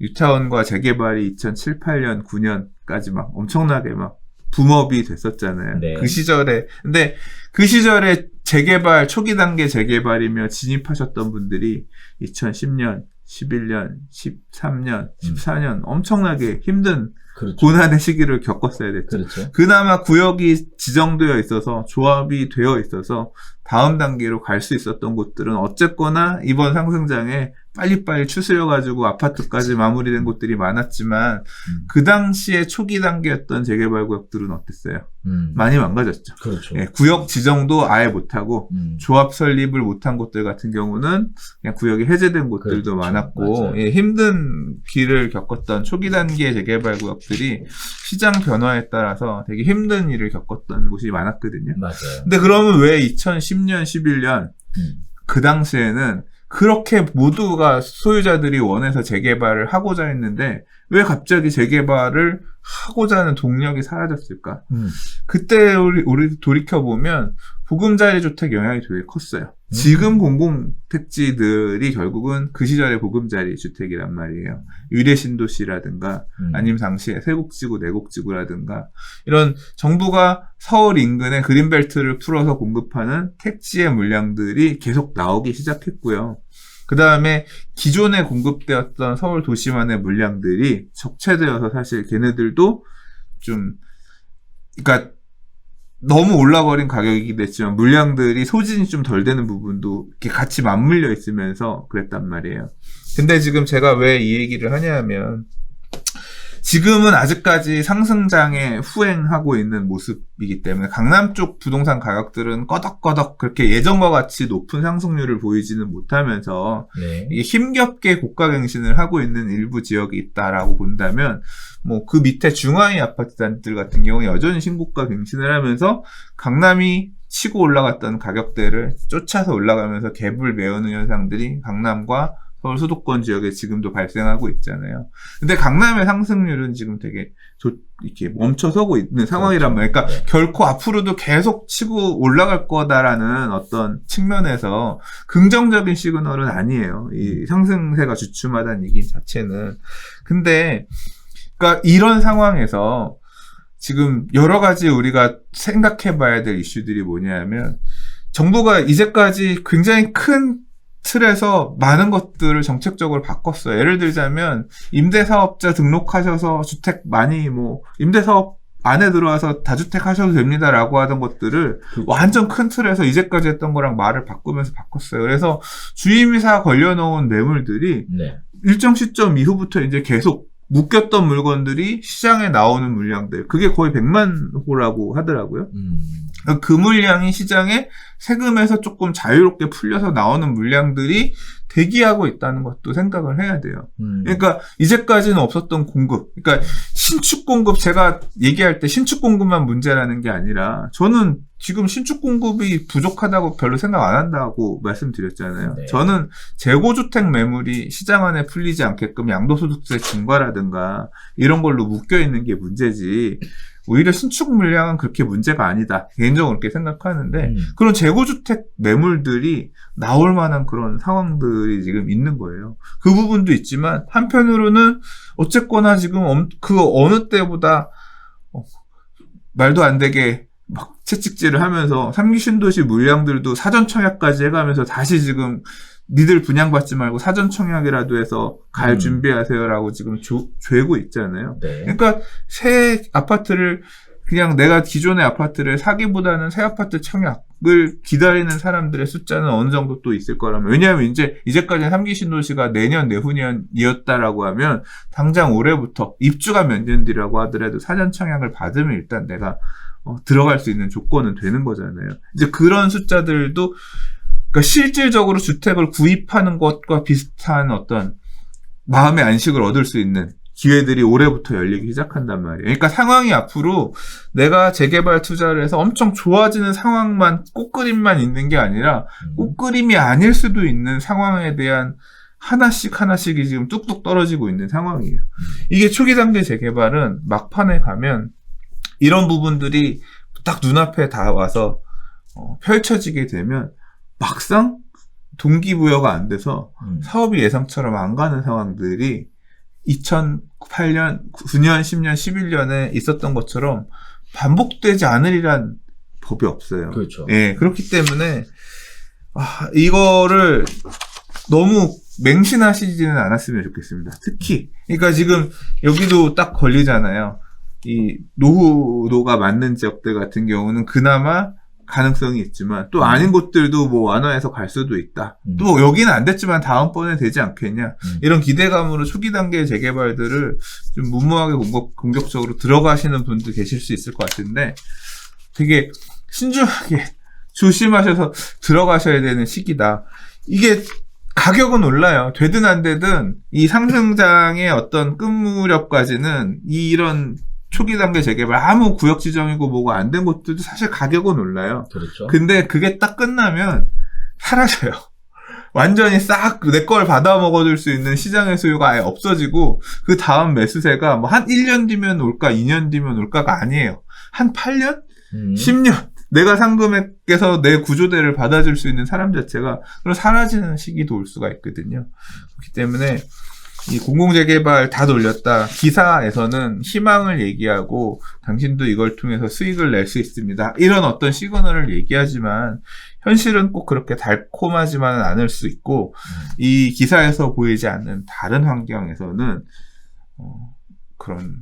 뉴타운과 재개발이 2007, 8년, 9년까지 막 엄청나게 막 붐업이 됐었잖아요. 그 시절에. 근데 그 시절에 재개발, 초기 단계 재개발이며 진입하셨던 분들이 2010년, 11년, 13년, 14년 엄청나게 힘든 고난의 시기를 겪었어야 됐죠. 그나마 구역이 지정되어 있어서 조합이 되어 있어서 다음 단계로 갈 수 있었던 곳들은 어쨌거나 이번 상승장에 빨리빨리 추스려가지고 아파트까지 마무리된 곳들이 많았지만 그 당시에 초기 단계였던 재개발 구역들은 어땠어요? 많이 망가졌죠. 예, 구역 지정도 아예 못하고 조합 설립을 못한 곳들 같은 경우는 그냥 구역이 해제된 곳들도 많았고 예, 힘든 길을 겪었던 초기 단계 재개발 구역들이 시장 변화에 따라서 되게 힘든 일을 겪었던 곳이 많았거든요. 근데 그러면 왜 2010년, 11년 그 당시에는 그렇게 모두가 소유자들이 원해서 재개발을 하고자 했는데 왜 갑자기 재개발을 하고자 하는 동력이 사라졌을까? 그때 우리 돌이켜보면 보금자리 주택 영향이 되게 컸어요. 지금 공공택지들이 결국은 그 시절의 보금자리 주택이란 말이에요. 유래신도시라든가 아니면 당시에 세곡지구, 내곡지구라든가 이런 정부가 서울 인근에 그린벨트를 풀어서 공급하는 택지의 물량들이 계속 나오기 시작했고요. 그 다음에 기존에 공급되었던 서울 도시만의 물량들이 적체되어서 사실 걔네들도 좀 그러니까 너무 올라버린 가격이긴 했지만 물량들이 소진이 좀 덜 되는 부분도 이렇게 같이 맞물려 있으면서 그랬단 말이에요. 근데 지금 제가 왜 이 얘기를 하냐면 지금은 아직까지 상승장에 후행하고 있는 모습이기 때문에 강남 쪽 부동산 가격들은 꺼덕꺼덕 그렇게 예전과 같이 높은 상승률을 보이지는 못하면서 이게 힘겹게 고가갱신을 하고 있는 일부 지역이 있다라고 본다면 뭐 그 밑에 중하위 아파트 단지들 같은 경우는 여전히 신고가 갱신을 하면서 강남이 치고 올라갔던 가격대를 쫓아서 올라가면서 갭을 메우는 현상들이 강남과 서울 수도권 지역에 지금도 발생하고 있잖아요. 근데 강남의 상승률은 지금 되게 이렇게 멈춰서고 있는 상황이란 말이에요. 그러니까 결코 앞으로도 계속 치고 올라갈 거다라는 어떤 측면에서 긍정적인 시그널은 아니에요. 이 상승세가 주춤하다는 얘기 자체는. 근데 그러니까 이런 상황에서 지금 여러 가지 우리가 생각해 봐야 될 이슈들이 뭐냐면 정부가 이제까지 굉장히 큰 틀에서 많은 것들을 정책적으로 바꿨어요. 예를 들자면 임대사업자 등록하셔서 주택 많이 임대사업 안에 들어와서 다주택 하셔도 됩니다라고 하던 것들을 완전 큰 틀에서 이제까지 했던 거랑 말을 바꾸면서 바꿨어요. 그래서 주임이사 걸려놓은 매물들이 일정 시점 이후부터 이제 계속 묶였던 물건들이 시장에 나오는 물량들 그게 거의 100만 호라고 하더라고요. 그 물량이 시장에 세금에서 조금 자유롭게 풀려서 나오는 물량들이 대기하고 있다는 것도 생각을 해야 돼요. 그러니까 이제까지는 없었던 공급, 그러니까 신축 공급, 제가 얘기할 때 신축 공급만 문제라는 게 아니라 저는 지금 신축 공급이 부족하다고 별로 생각 안 한다고 말씀드렸잖아요. 네. 저는 재고주택 매물이 시장 안에 풀리지 않게끔 양도소득세 중과라든가 이런 걸로 묶여있는 게 문제지, 오히려 신축 물량은 그렇게 문제가 아니다. 개인적으로 그렇게 생각하는데, 그런 재고주택 매물들이 나올 만한 그런 상황들이 지금 있는 거예요. 그 부분도 있지만, 한편으로는 어쨌거나 지금 그 어느 때보다 말도 안 되게 막 채찍질을 하면서 3기 신도시 물량들도 사전 청약까지 해가면서 다시 지금 니들 분양받지 말고 사전 청약이라도 해서 갈 준비하세요라고 지금 죄고 있잖아요. 네. 그러니까 새 아파트를, 그냥 내가 기존의 아파트를 사기보다는 새 아파트 청약을 기다리는 사람들의 숫자는 어느 정도 또 있을 거라면, 왜냐하면 이제까지는 3기 신도시가 내년 내후년이었다라고 하면 당장 올해부터 입주가 몇 년 뒤라고 하더라도 사전 청약을 받으면 일단 내가 들어갈 수 있는 조건은 되는 거잖아요. 이제 그런 숫자들도, 그러니까 실질적으로 주택을 구입하는 것과 비슷한 어떤 마음의 안식을 얻을 수 있는 기회들이 올해부터 열리기 시작한단 말이에요. 그러니까 상황이 앞으로 내가 재개발 투자를 해서 엄청 좋아지는 상황만, 꽃그림만 있는 게 아니라 꽃그림이 아닐 수도 있는 상황에 대한 하나씩이 지금 뚝뚝 떨어지고 있는 상황이에요. 이게 초기 단계 재개발은 막판에 가면 이런 부분들이 딱 눈앞에 다 와서 펼쳐지게 되면 막상 동기부여가 안 돼서 사업이 예상처럼 안 가는 상황들이 2008년, 9년, 10년, 11년에 있었던 것처럼 반복되지 않으리란 법이 없어요. 그렇죠. 예, 그렇기 때문에 이거를 너무 맹신하시지는 않았으면 좋겠습니다. 특히 그러니까 지금 여기도 딱 걸리잖아요. 이 노후도가 맞는 지역들 같은 경우는 그나마 가능성이 있지만 또 아닌 곳들도 뭐 완화해서 갈 수도 있다. 또 여기는 안 됐지만 다음번에 되지 않겠냐. 이런 기대감으로 초기 단계 재개발들을 좀 무모하게 공격적으로 들어가시는 분도 계실 수 있을 것 같은데, 되게 신중하게 조심하셔서 들어가셔야 되는 시기다. 이게 가격은 올라요. 되든 안 되든 이 상승장의 어떤 끝무렵까지는 이런 초기 단계 재개발 아무 구역 지정이고 뭐가 안 된 곳들도 사실 가격은 올라요. 그렇죠. 근데 그게 딱 끝나면 사라져요. 완전히 싹 내 걸 받아 먹어줄 수 있는 시장의 수요가 아예 없어지고, 그 다음 매수세가 뭐 한 1년 뒤면 올까 2년 뒤면 올까가 아니에요. 한 8년? 10년? 내가 산 금액에서 내 구조대를 받아줄 수 있는 사람 자체가 그럼 사라지는 시기도 올 수가 있거든요. 그렇기 때문에 이 공공재개발 다 돌렸다. 기사에서는 희망을 얘기하고 당신도 이걸 통해서 수익을 낼 수 있습니다. 이런 어떤 시그널을 얘기하지만 현실은 꼭 그렇게 달콤하지만은 않을 수 있고, 이 기사에서 보이지 않는 다른 환경에서는 그런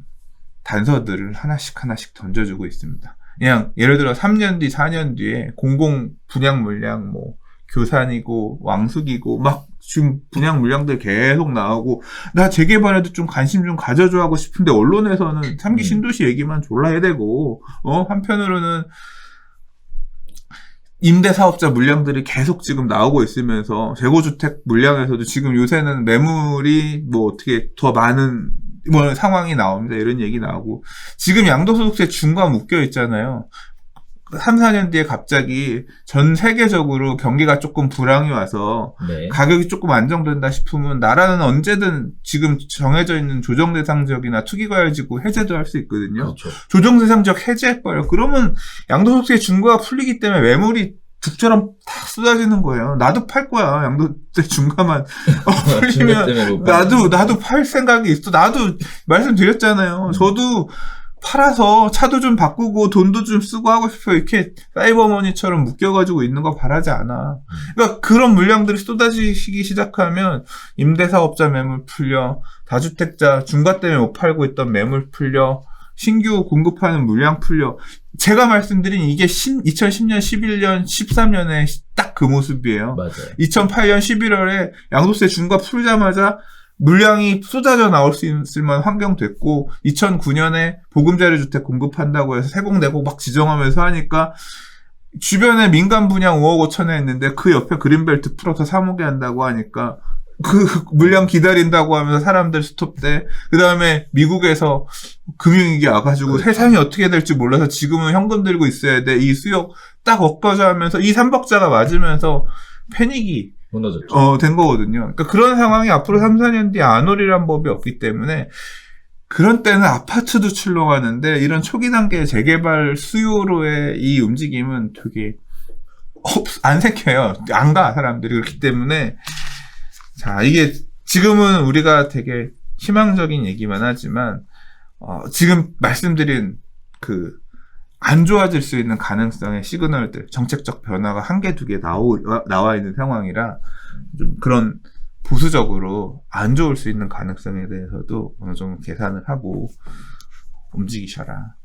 단서들을 하나씩 던져주고 있습니다. 그냥 예를 들어 3년 뒤, 4년 뒤에 공공 분양 물량 뭐 교산이고 왕숙이고 막 지금 분양 물량들 계속 나오고, 나 재개발에도 좀 관심 좀 가져줘 하고 싶은데 언론에서는 3기 신도시 얘기만 졸라 해대고, 한편으로는 임대사업자 물량들이 계속 지금 나오고 있으면서 재고주택 물량에서도 지금 요새는 매물이 뭐 어떻게 더 많은 뭐 상황이 나옵니다. 이런 얘기 나오고, 지금 양도소득세 중과 묶여 있잖아요. 3, 4년 뒤에 갑자기 전 세계적으로 경기가 조금 불황이 와서 네. 가격이 조금 안정된다 싶으면 나라는 언제든 지금 정해져 있는 조정대상 지역이나 투기과열지구 해제도 할 수 있거든요. 그렇죠. 조정대상 지역 해제해버려. 그러면 양도소득세 중과가 풀리기 때문에 매물이 북처럼 탁 쏟아지는 거예요. 나도 팔 거야. 양도세 중과만 풀리면 나도 팔 생각이 있어. 나도 말씀드렸잖아요. 저도 팔아서 차도 좀 바꾸고 돈도 좀 쓰고 하고 싶어요. 이렇게 사이버머니처럼 묶여가지고 있는 거 바라지 않아. 그러니까 그런 물량들이 쏟아지기 시작하면 임대사업자 매물 풀려, 다주택자 중과 때문에 못 팔고 있던 매물 풀려, 신규 공급하는 물량 풀려. 제가 말씀드린 이게 2010년, 11년, 13년에 딱 그 모습이에요. 맞아요. 2008년 11월에 양도세 중과 풀자마자 물량이 쏟아져 나올 수 있을 만한 환경 됐고 2009년에 보금자리 주택 공급한다고 해서 세공내고 막 지정하면서 하니까 주변에 민간 분양 5억 5천에 했는데 그 옆에 그린벨트 풀어서 3억에 한다고 하니까 그 물량 기다린다고 하면서 사람들 스톱돼. 그 다음에 미국에서 금융위기 와가지고 그렇죠. 세상이 어떻게 될지 몰라서 지금은 현금 들고 있어야 돼. 이 수요 딱 엇가져 하면서 이 삼박자가 맞으면서 패닉이 무너졌죠. 된 거거든요. 그러니까 그런 상황이 앞으로 3, 4년 뒤에 안 오리란 법이 없기 때문에 그런 때는 아파트도 출렁하는데 이런 초기 단계 재개발 수요로의 이 움직임은 되게 안 생겨요. 안 가, 사람들이. 그렇기 때문에 자, 이게 지금은 우리가 되게 희망적인 얘기만 하지만 지금 말씀드린 그 안 좋아질 수 있는 가능성의 시그널들, 정책적 변화가 한 개, 두 개 나와 있는 상황이라 좀 그런 보수적으로 안 좋을 수 있는 가능성에 대해서도 어느 정도 계산을 하고 움직이셔라.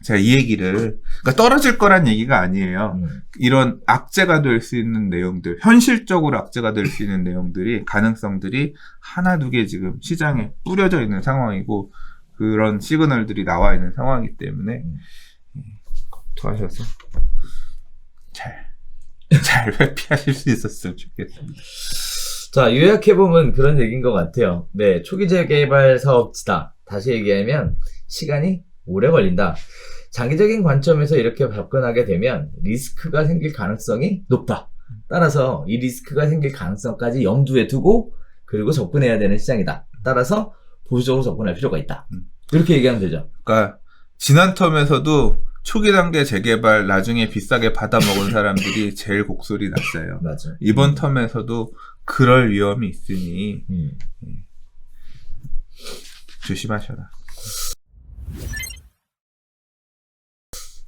제가 이 얘기를, 그러니까 떨어질 거란 얘기가 아니에요. 이런 악재가 될 수 있는 내용들, 현실적으로 악재가 될 수 있는 내용들이, 가능성들이 하나, 두 개 지금 시장에 뿌려져 있는 상황이고, 그런 시그널들이 나와 있는 상황이기 때문에, 검토하셔서 잘 회피하실 수 있었으면 좋겠습니다. 자, 요약해보면 그런 얘기인 것 같아요. 네, 초기 재개발 사업지다. 다시 얘기하면 시간이 오래 걸린다. 장기적인 관점에서 이렇게 접근하게 되면 리스크가 생길 가능성이 높다. 따라서 이 리스크가 생길 가능성까지 염두에 두고 그리고 접근해야 되는 시장이다. 따라서 보수적으로 접근할 필요가 있다. 이렇게 얘기하면 되죠. 그러니까 지난 텀에서도 초기 단계 재개발 나중에 비싸게 받아먹은 사람들이 제일 곡소리 났어요. 맞아요. 이번 텀에서도 그럴 위험이 있으니 조심하셔라.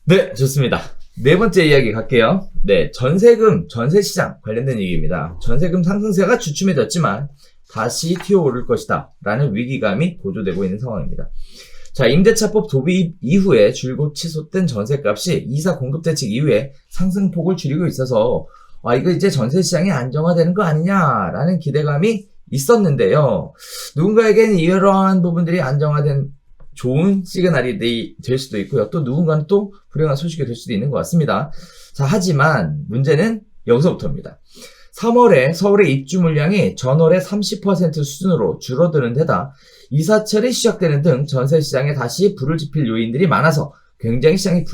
네, 좋습니다. 네 번째 이야기 갈게요. 네, 전세금, 전세시장 관련된 얘기입니다. 전세금 상승세가 주춤해졌지만 다시 튀어오를 것이다 라는 위기감이 고조되고 있는 상황입니다. 자, 임대차법 도입 이후에 줄곧 치솟된 전세값이 이사 공급 대책 이후에 상승폭을 줄이고 있어서 이거 이제 전세시장이 안정화되는 거 아니냐라는 기대감이 있었는데요. 누군가에게는 이러한 부분들이 안정화된 좋은 시그널이 될 수도 있고요. 또 누군가는 또 불행한 소식이 될 수도 있는 것 같습니다. 자, 하지만 문제는 여기서부터입니다. 3월에 서울의 입주 물량이 전월의 30% 수준으로 줄어드는 데다 이사철이 시작되는 등 전세 시장에 다시 불을 지필 요인들이 많아서 굉장히 시장이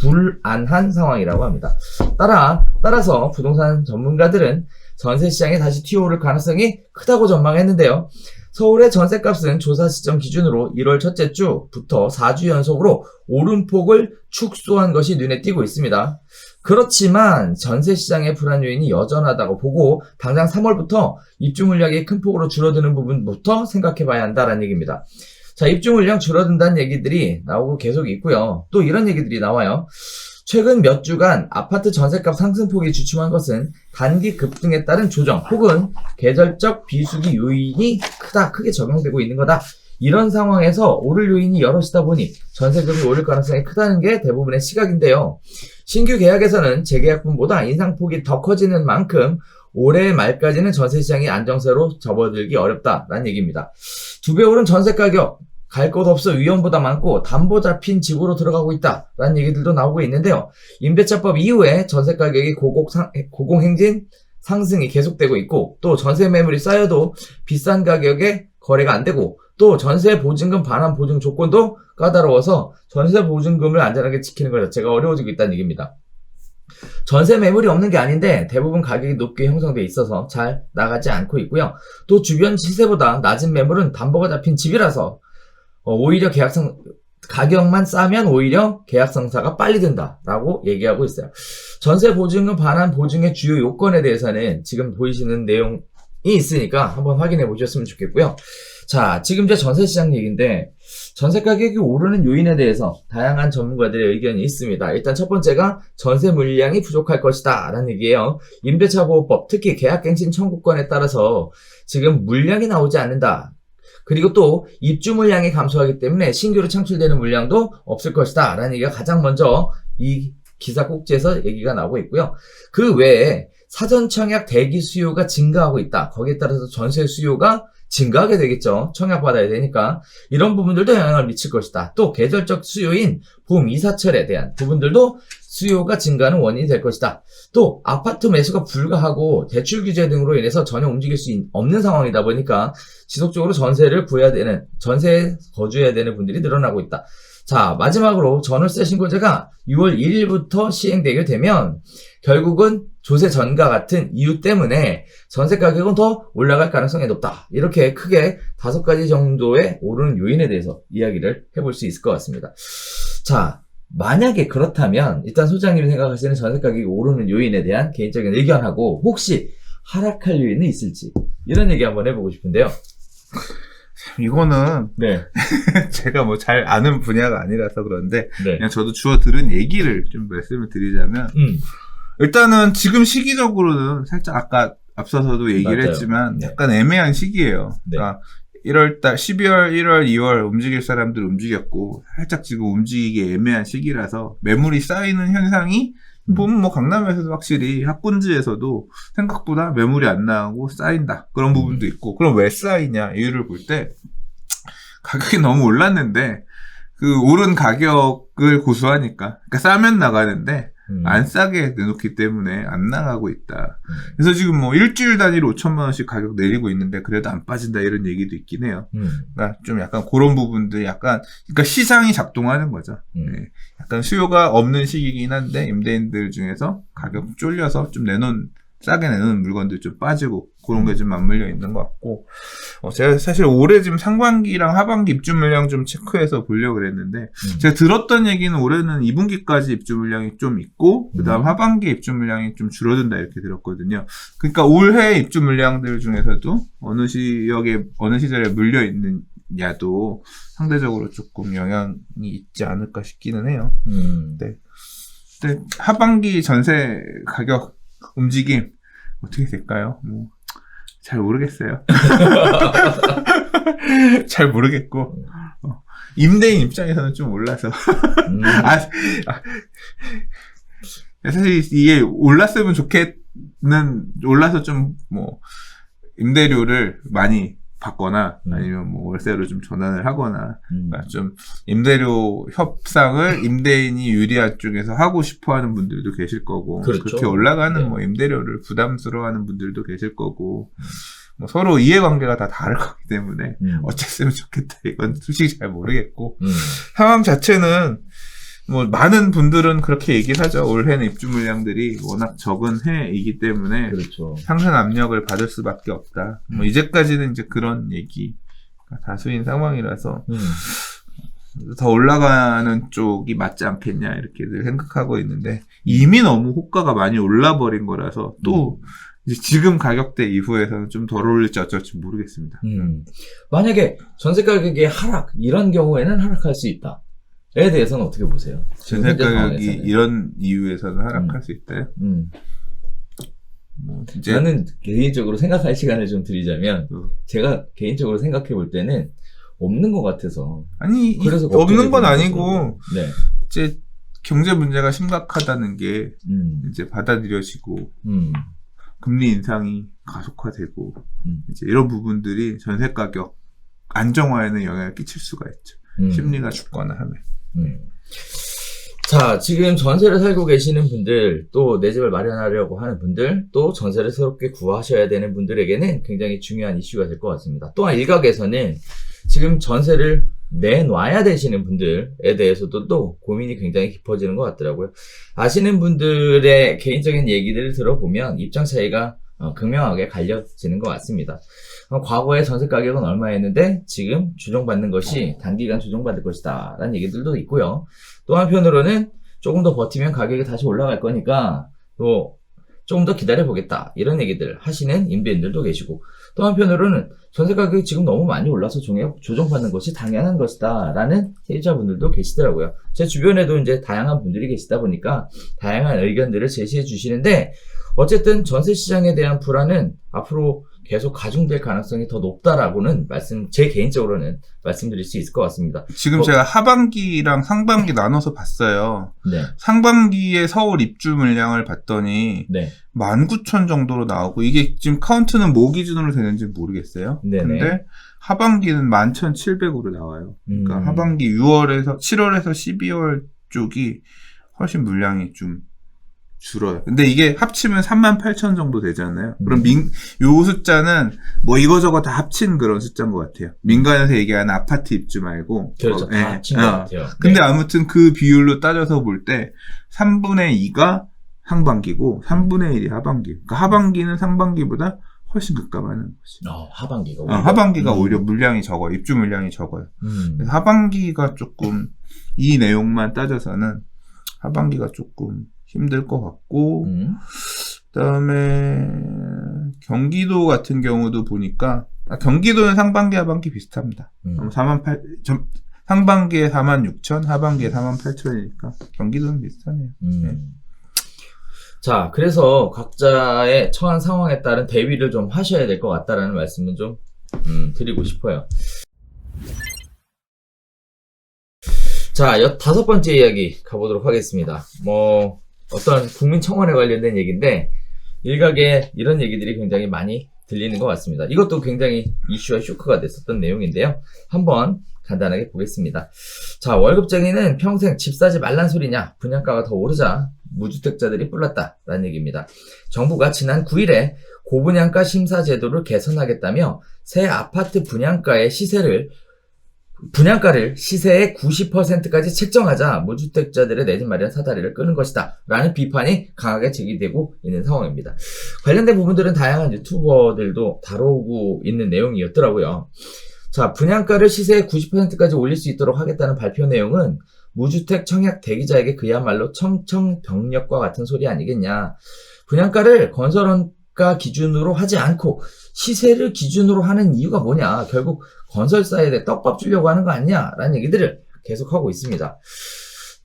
불안한 상황이라고 합니다. 따라서 부동산 전문가들은 전세 시장에 다시 튀어오를 가능성이 크다고 전망했는데요. 서울의 전세값은 조사 시점 기준으로 1월 첫째 주부터 4주 연속으로 오름폭을 축소한 것이 눈에 띄고 있습니다. 그렇지만 전세시장의 불안 요인이 여전하다고 보고 당장 3월부터 입주 물량이 큰 폭으로 줄어드는 부분부터 생각해봐야 한다는 얘기입니다. 자, 입주 물량 줄어든다는 얘기들이 나오고 계속 있고요. 또 이런 얘기들이 나와요. 최근 몇 주간 아파트 전세값 상승폭이 주춤한 것은 단기 급등에 따른 조정 혹은 계절적 비수기 요인이 크게 적용되고 있는 거다. 이런 상황에서 오를 요인이 여럿이다 보니 전세금이 오를 가능성이 크다는 게 대부분의 시각인데요. 신규 계약에서는 재계약분보다 인상폭이 더 커지는 만큼 올해 말까지는 전세시장이 안정세로 접어들기 어렵다라는 얘기입니다. 2배 오른 전세가격, 갈 곳 없어 위험보다 많고 담보 잡힌 집으로 들어가고 있다라는 얘기들도 나오고 있는데요. 임대차법 이후에 전세가격이 고공행진 상승이 계속되고 있고 또 전세 매물이 쌓여도 비싼 가격에 거래가 안 되고 또 전세 보증금 반환 보증 조건도 까다로워서 전세 보증금을 안전하게 지키는 것 자체가 어려워지고 있다는 얘기입니다. 전세 매물이 없는 게 아닌데 대부분 가격이 높게 형성돼 있어서 잘 나가지 않고 있고요. 또 주변 시세보다 낮은 매물은 담보가 잡힌 집이라서 오히려 가격만 싸면 오히려 계약 성사가 빨리 된다라고 얘기하고 있어요. 전세 보증금 반환 보증의 주요 요건에 대해서는 지금 보이시는 내용이 있으니까 한번 확인해 보셨으면 좋겠고요. 자, 지금 이제 전세 시장 얘기인데 전세 가격이 오르는 요인에 대해서 다양한 전문가들의 의견이 있습니다. 일단 첫 번째가 전세 물량이 부족할 것이다 라는 얘기예요. 임대차보호법, 특히 계약갱신 청구권에 따라서 지금 물량이 나오지 않는다. 그리고 또 입주 물량이 감소하기 때문에 신규로 창출되는 물량도 없을 것이다 라는 얘기가 가장 먼저 이 기사 꼭지에서 얘기가 나오고 있고요. 그 외에 사전 청약 대기 수요가 증가하고 있다. 거기에 따라서 전세 수요가 증가하게 되겠죠. 청약받아야 되니까. 이런 부분들도 영향을 미칠 것이다. 또 계절적 수요인 봄 이사철에 대한 부분들도 수요가 증가하는 원인이 될 것이다. 또 아파트 매수가 불가하고 대출 규제 등으로 인해서 전혀 움직일 수 없는 상황이다 보니까 지속적으로 전세에 거주해야 되는 분들이 늘어나고 있다. 자, 마지막으로 전월세 신고제가 6월 1일부터 시행되게 되면 결국은 조세 전가 같은 이유 때문에 전세 가격은 더 올라갈 가능성이 높다. 이렇게 크게 5가지 정도의 오르는 요인에 대해서 이야기를 해볼 수 있을 것 같습니다. 자, 만약에 그렇다면 일단 소장님이 생각하시는 전세 가격이 오르는 요인에 대한 개인적인 의견하고 혹시 하락할 요인은 있을지 이런 얘기 한번 해보고 싶은데요. 이거는 네. 제가 뭐 잘 아는 분야가 아니라서 그런데 네. 그냥 저도 주워 들은 얘기를 좀 말씀을 드리자면 일단은 지금 시기적으로는 살짝 아까 앞서서도 얘기를 맞아요. 했지만 네. 약간 애매한 시기예요. 네. 그러니까 1월달, 12월, 1월, 2월 움직일 사람들 움직였고 살짝 지금 움직이기 애매한 시기라서 매물이 쌓이는 현상이 보면 뭐 강남에서도 확실히 학군지에서도 생각보다 매물이 안 나오고 쌓인다 그런 부분도 있고 그럼 왜 쌓이냐 이유를 볼 때 가격이 너무 올랐는데 그 오른 가격을 고수하니까 그러니까 싸면 나가는데 안 싸게 내놓기 때문에 안 나가고 있다. 그래서 지금 뭐 일주일 단위로 5천만 원씩 가격 내리고 있는데 그래도 안 빠진다 이런 얘기도 있긴 해요. 그러니까 좀 약간 그런 부분들 그러니까 시장이 작동하는 거죠. 네. 약간 수요가 없는 시기이긴 한데 임대인들 중에서 가격 쫄려서 좀 싸게 내놓은 물건들 좀 빠지고 그런 게 좀 맞물려 있는 것 같고 제가 사실 올해 지금 상반기랑 하반기 입주 물량 좀 체크해서 보려고 그랬는데 제가 들었던 얘기는 올해는 2분기까지 입주 물량이 좀 있고 그 다음 하반기 입주 물량이 좀 줄어든다 이렇게 들었거든요. 그러니까 올해 입주 물량들 중에서도 어느 시절에 물려 있느냐도 상대적으로 조금 영향이 있지 않을까 싶기는 해요. 네. 근데 하반기 전세 가격 움직임 어떻게 될까요? 뭐 잘 모르겠어요. 잘 모르겠고 임대인 입장에서는 좀 올라서 사실 이게 올랐으면 올라서 좀 뭐 임대료를 많이 받거나 아니면 뭐 월세로 좀 전환을 하거나 그러니까 좀 임대료 협상을 임대인이 유리한 쪽에서 하고 싶어하는 분들도 계실 거고 그렇죠. 그렇게 올라가는 네. 뭐 임대료를 부담스러워하는 분들도 계실 거고 뭐 서로 이해관계가 다 다를 거기 때문에 어쨌으면 좋겠다 이건 솔직히 잘 모르겠고 상황 자체는 뭐 많은 분들은 그렇게 얘기하죠. 올해는 입주 물량들이 워낙 적은 해이기 때문에 그렇죠. 상승 압력을 받을 수밖에 없다. 뭐 이제까지는 이제 그런 얘기가 다수인 상황이라서 더 올라가는 쪽이 맞지 않겠냐 이렇게들 생각하고 있는데 이미 너무 호가가 많이 올라버린 거라서 또 이제 지금 가격대 이후에서는 좀 덜 올릴지 어쩔지 모르겠습니다. 만약에 전세 가격의 하락 이런 경우에는 하락할 수 있다. 에 대해서는 어떻게 보세요? 전세 가격이 이런 이유에서는 하락할 수 있다요? 뭐 저는 개인적으로 생각할 시간을 좀 드리자면 제가 개인적으로 생각해 볼 때는 없는 것 같아서 아니 그래서 없는 건 아니고 네. 이제 경제 문제가 심각하다는 게 이제 받아들여지고 금리 인상이 가속화되고 이제 이런 부분들이 전세 가격 안정화에는 영향을 끼칠 수가 있죠. 심리가 죽거나 하면. 자, 지금 전세를 살고 계시는 분들, 또 내 집을 마련하려고 하는 분들, 또 전세를 새롭게 구하셔야 되는 분들에게는 굉장히 중요한 이슈가 될 것 같습니다. 또한 일각에서는 지금 전세를 내놔야 되시는 분들에 대해서도 또 고민이 굉장히 깊어지는 것 같더라고요. 아시는 분들의 개인적인 얘기들을 들어보면 입장 차이가 극명하게 갈려지는 것 같습니다. 과거에 전세 가격은 얼마였는데 지금 조정받는 것이 단기간 조정받을 것이다 라는 얘기들도 있고요. 또 한편으로는 조금 더 버티면 가격이 다시 올라갈 거니까 또 조금 더 기다려보겠다 이런 얘기들 하시는 임대인들도 계시고 또 한편으로는 전세 가격이 지금 너무 많이 올라서 조정받는 것이 당연한 것이다 라는 세입자분들도 계시더라고요. 제 주변에도 이제 다양한 분들이 계시다 보니까 다양한 의견들을 제시해 주시는데 어쨌든 전세 시장에 대한 불안은 앞으로 계속 가중될 가능성이 더 높다라고는 제 개인적으로는 말씀드릴 수 있을 것 같습니다. 지금 제가 하반기랑 상반기 나눠서 봤어요. 네. 상반기에 서울 입주 물량을 봤더니 네. 19,000 정도로 나오고, 이게 지금 카운트는 뭐 기준으로 되는지 모르겠어요. 네네. 근데 하반기는 11,700으로 나와요. 그러니까 하반기 6월에서 7월에서 12월 쪽이 훨씬 물량이 좀 줄어요. 근데 이게 합치면 38,000 정도 되잖아요. 그럼 요 숫자는 뭐 이거저거 다 합친 그런 숫자인 것 같아요. 민간에서 얘기하는 아파트 입주 말고. 그렇죠. 다 합친 것 같아요. 근데 아무튼 그 비율로 따져서 볼 때 3분의 2가 상반기고 3분의 1이 하반기. 그러니까 하반기는 상반기보다 훨씬 급감하는 거죠. 하반기가 오히려. 하반기가 오히려 물량이 적어요. 입주 물량이 적어요. 그래서 하반기가 조금 이 내용만 따져서는 하반기가 조금 힘들 것 같고, 그다음에 경기도 같은 경우도 보니까 경기도는 상반기 하반기 비슷합니다. 48,000 상반기에 46,000, 하반기에 48,000이니까 경기도는 비슷하네요. 네. 자, 그래서 각자의 처한 상황에 따른 대비를 좀 하셔야 될 것 같다라는 말씀을 좀 드리고 싶어요. 자, 5번째 이야기 가보도록 하겠습니다. 어떤 국민청원에 관련된 얘기인데, 일각에 이런 얘기들이 굉장히 많이 들리는 것 같습니다. 이것도 굉장히 이슈와 쇼크가 됐었던 내용인데요. 한번 간단하게 보겠습니다. 자, 월급쟁이는 평생 집 사지 말란 소리냐? 분양가가 더 오르자 무주택자들이 뿔났다라는 얘기입니다. 정부가 지난 9일에 고분양가 심사 제도를 개선하겠다며 새 아파트 분양가의 분양가를 시세의 90%까지 책정하자 무주택자들의 내 집 마련 사다리를 끄는 것이다 라는 비판이 강하게 제기되고 있는 상황입니다. 관련된 부분들은 다양한 유튜버들도 다루고 있는 내용이었더라고요. 자, 분양가를 시세의 90%까지 올릴 수 있도록 하겠다는 발표 내용은 무주택 청약 대기자에게 그야말로 청천벽력과 같은 소리 아니겠냐. 분양가를 건설원가 기준으로 하지 않고 시세를 기준으로 하는 이유가 뭐냐. 결국 건설사에 떡밥 주려고 하는 거 아니냐 라는 얘기들을 계속하고 있습니다.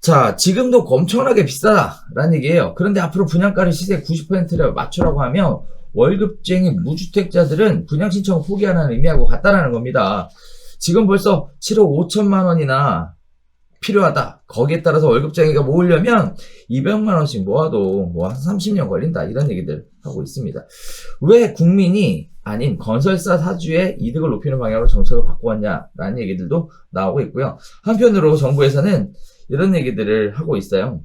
자, 지금도 엄청나게 비싸다라는 얘기예요. 그런데 앞으로 분양가를 시세 90%를 맞추라고 하면 월급쟁이 무주택자들은 분양 신청을 포기하는 의미하고 같다라는 겁니다. 지금 벌써 7억 5천만 원이나 필요하다. 거기에 따라서 월급쟁이가 모으려면 200만 원씩 모아도 한 30년 걸린다. 이런 얘기들 하고 있습니다. 왜 국민이 아닌 건설사 사주의 이득을 높이는 방향으로 정책을 바꿔왔냐라는 얘기들도 나오고 있고요. 한편으로 정부에서는 이런 얘기들을 하고 있어요.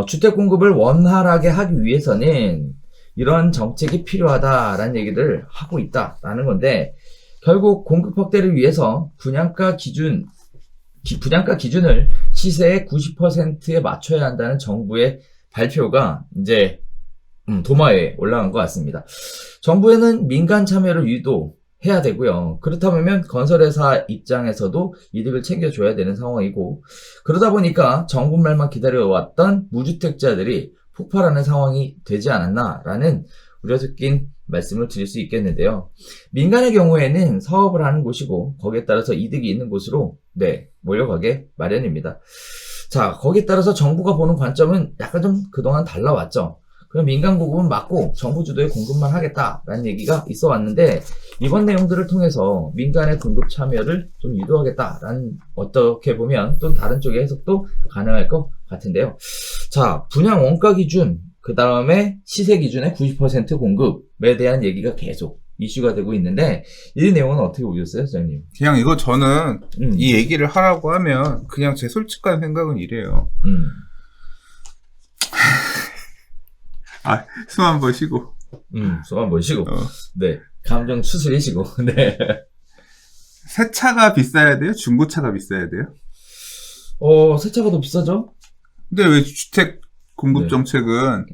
주택 공급을 원활하게 하기 위해서는 이런 정책이 필요하다라는 얘기를 하고 있다라는 건데, 결국 공급 확대를 위해서 분양가 기준을 시세의 90%에 맞춰야 한다는 정부의 발표가 이제 도마에 올라간 것 같습니다. 정부에는 민간 참여를 유도해야 되고요. 그렇다면 건설회사 입장에서도 이득을 챙겨줘야 되는 상황이고, 그러다 보니까 정부 말만 기다려왔던 무주택자들이 폭발하는 상황이 되지 않았나라는 우려 섞인 말씀을 드릴 수 있겠는데요. 민간의 경우에는 사업을 하는 곳이고 거기에 따라서 이득이 있는 곳으로 몰려가게 마련입니다. 자, 거기에 따라서 정부가 보는 관점은 약간 좀 그동안 달라왔죠. 그럼 민간 공급은 막고 정부 주도의 공급만 하겠다라는 얘기가 있어 왔는데, 이번 내용들을 통해서 민간의 공급 참여를 좀 유도하겠다라는, 어떻게 보면 또 다른 쪽의 해석도 가능할 것 같은데요. 자, 분양 원가 기준, 그 다음에 시세 기준의 90% 공급에 대한 얘기가 계속 이슈가 되고 있는데, 이 내용은 어떻게 보셨어요, 선생님? 그냥 이거 저는 이 얘기를 하라고 하면 그냥 제 솔직한 생각은 이래요. 숨 한 번 쉬고. 숨 한 번 쉬고. 네. 감정 추스리시고. 네. 새 차가 비싸야 돼요? 중고차가 비싸야 돼요? 새 차가 더 비싸죠? 근데 왜 주택 공급 정책은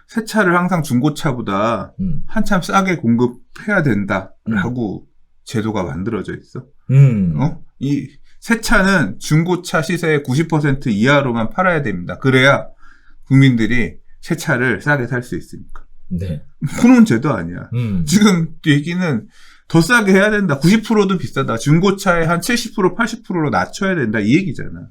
새 차를 항상 중고차보다 한참 싸게 공급해야 된다라고 제도가 만들어져 있어? 이 새 차는 중고차 시세의 90% 이하로만 팔아야 됩니다. 그래야 국민들이 새 차를 싸게 살 수 있으니까. 네. 그런 제도 아니야. 지금 얘기는 더 싸게 해야 된다. 90%도 비싸다. 중고차의 한 70%, 80%로 낮춰야 된다. 이 얘기잖아.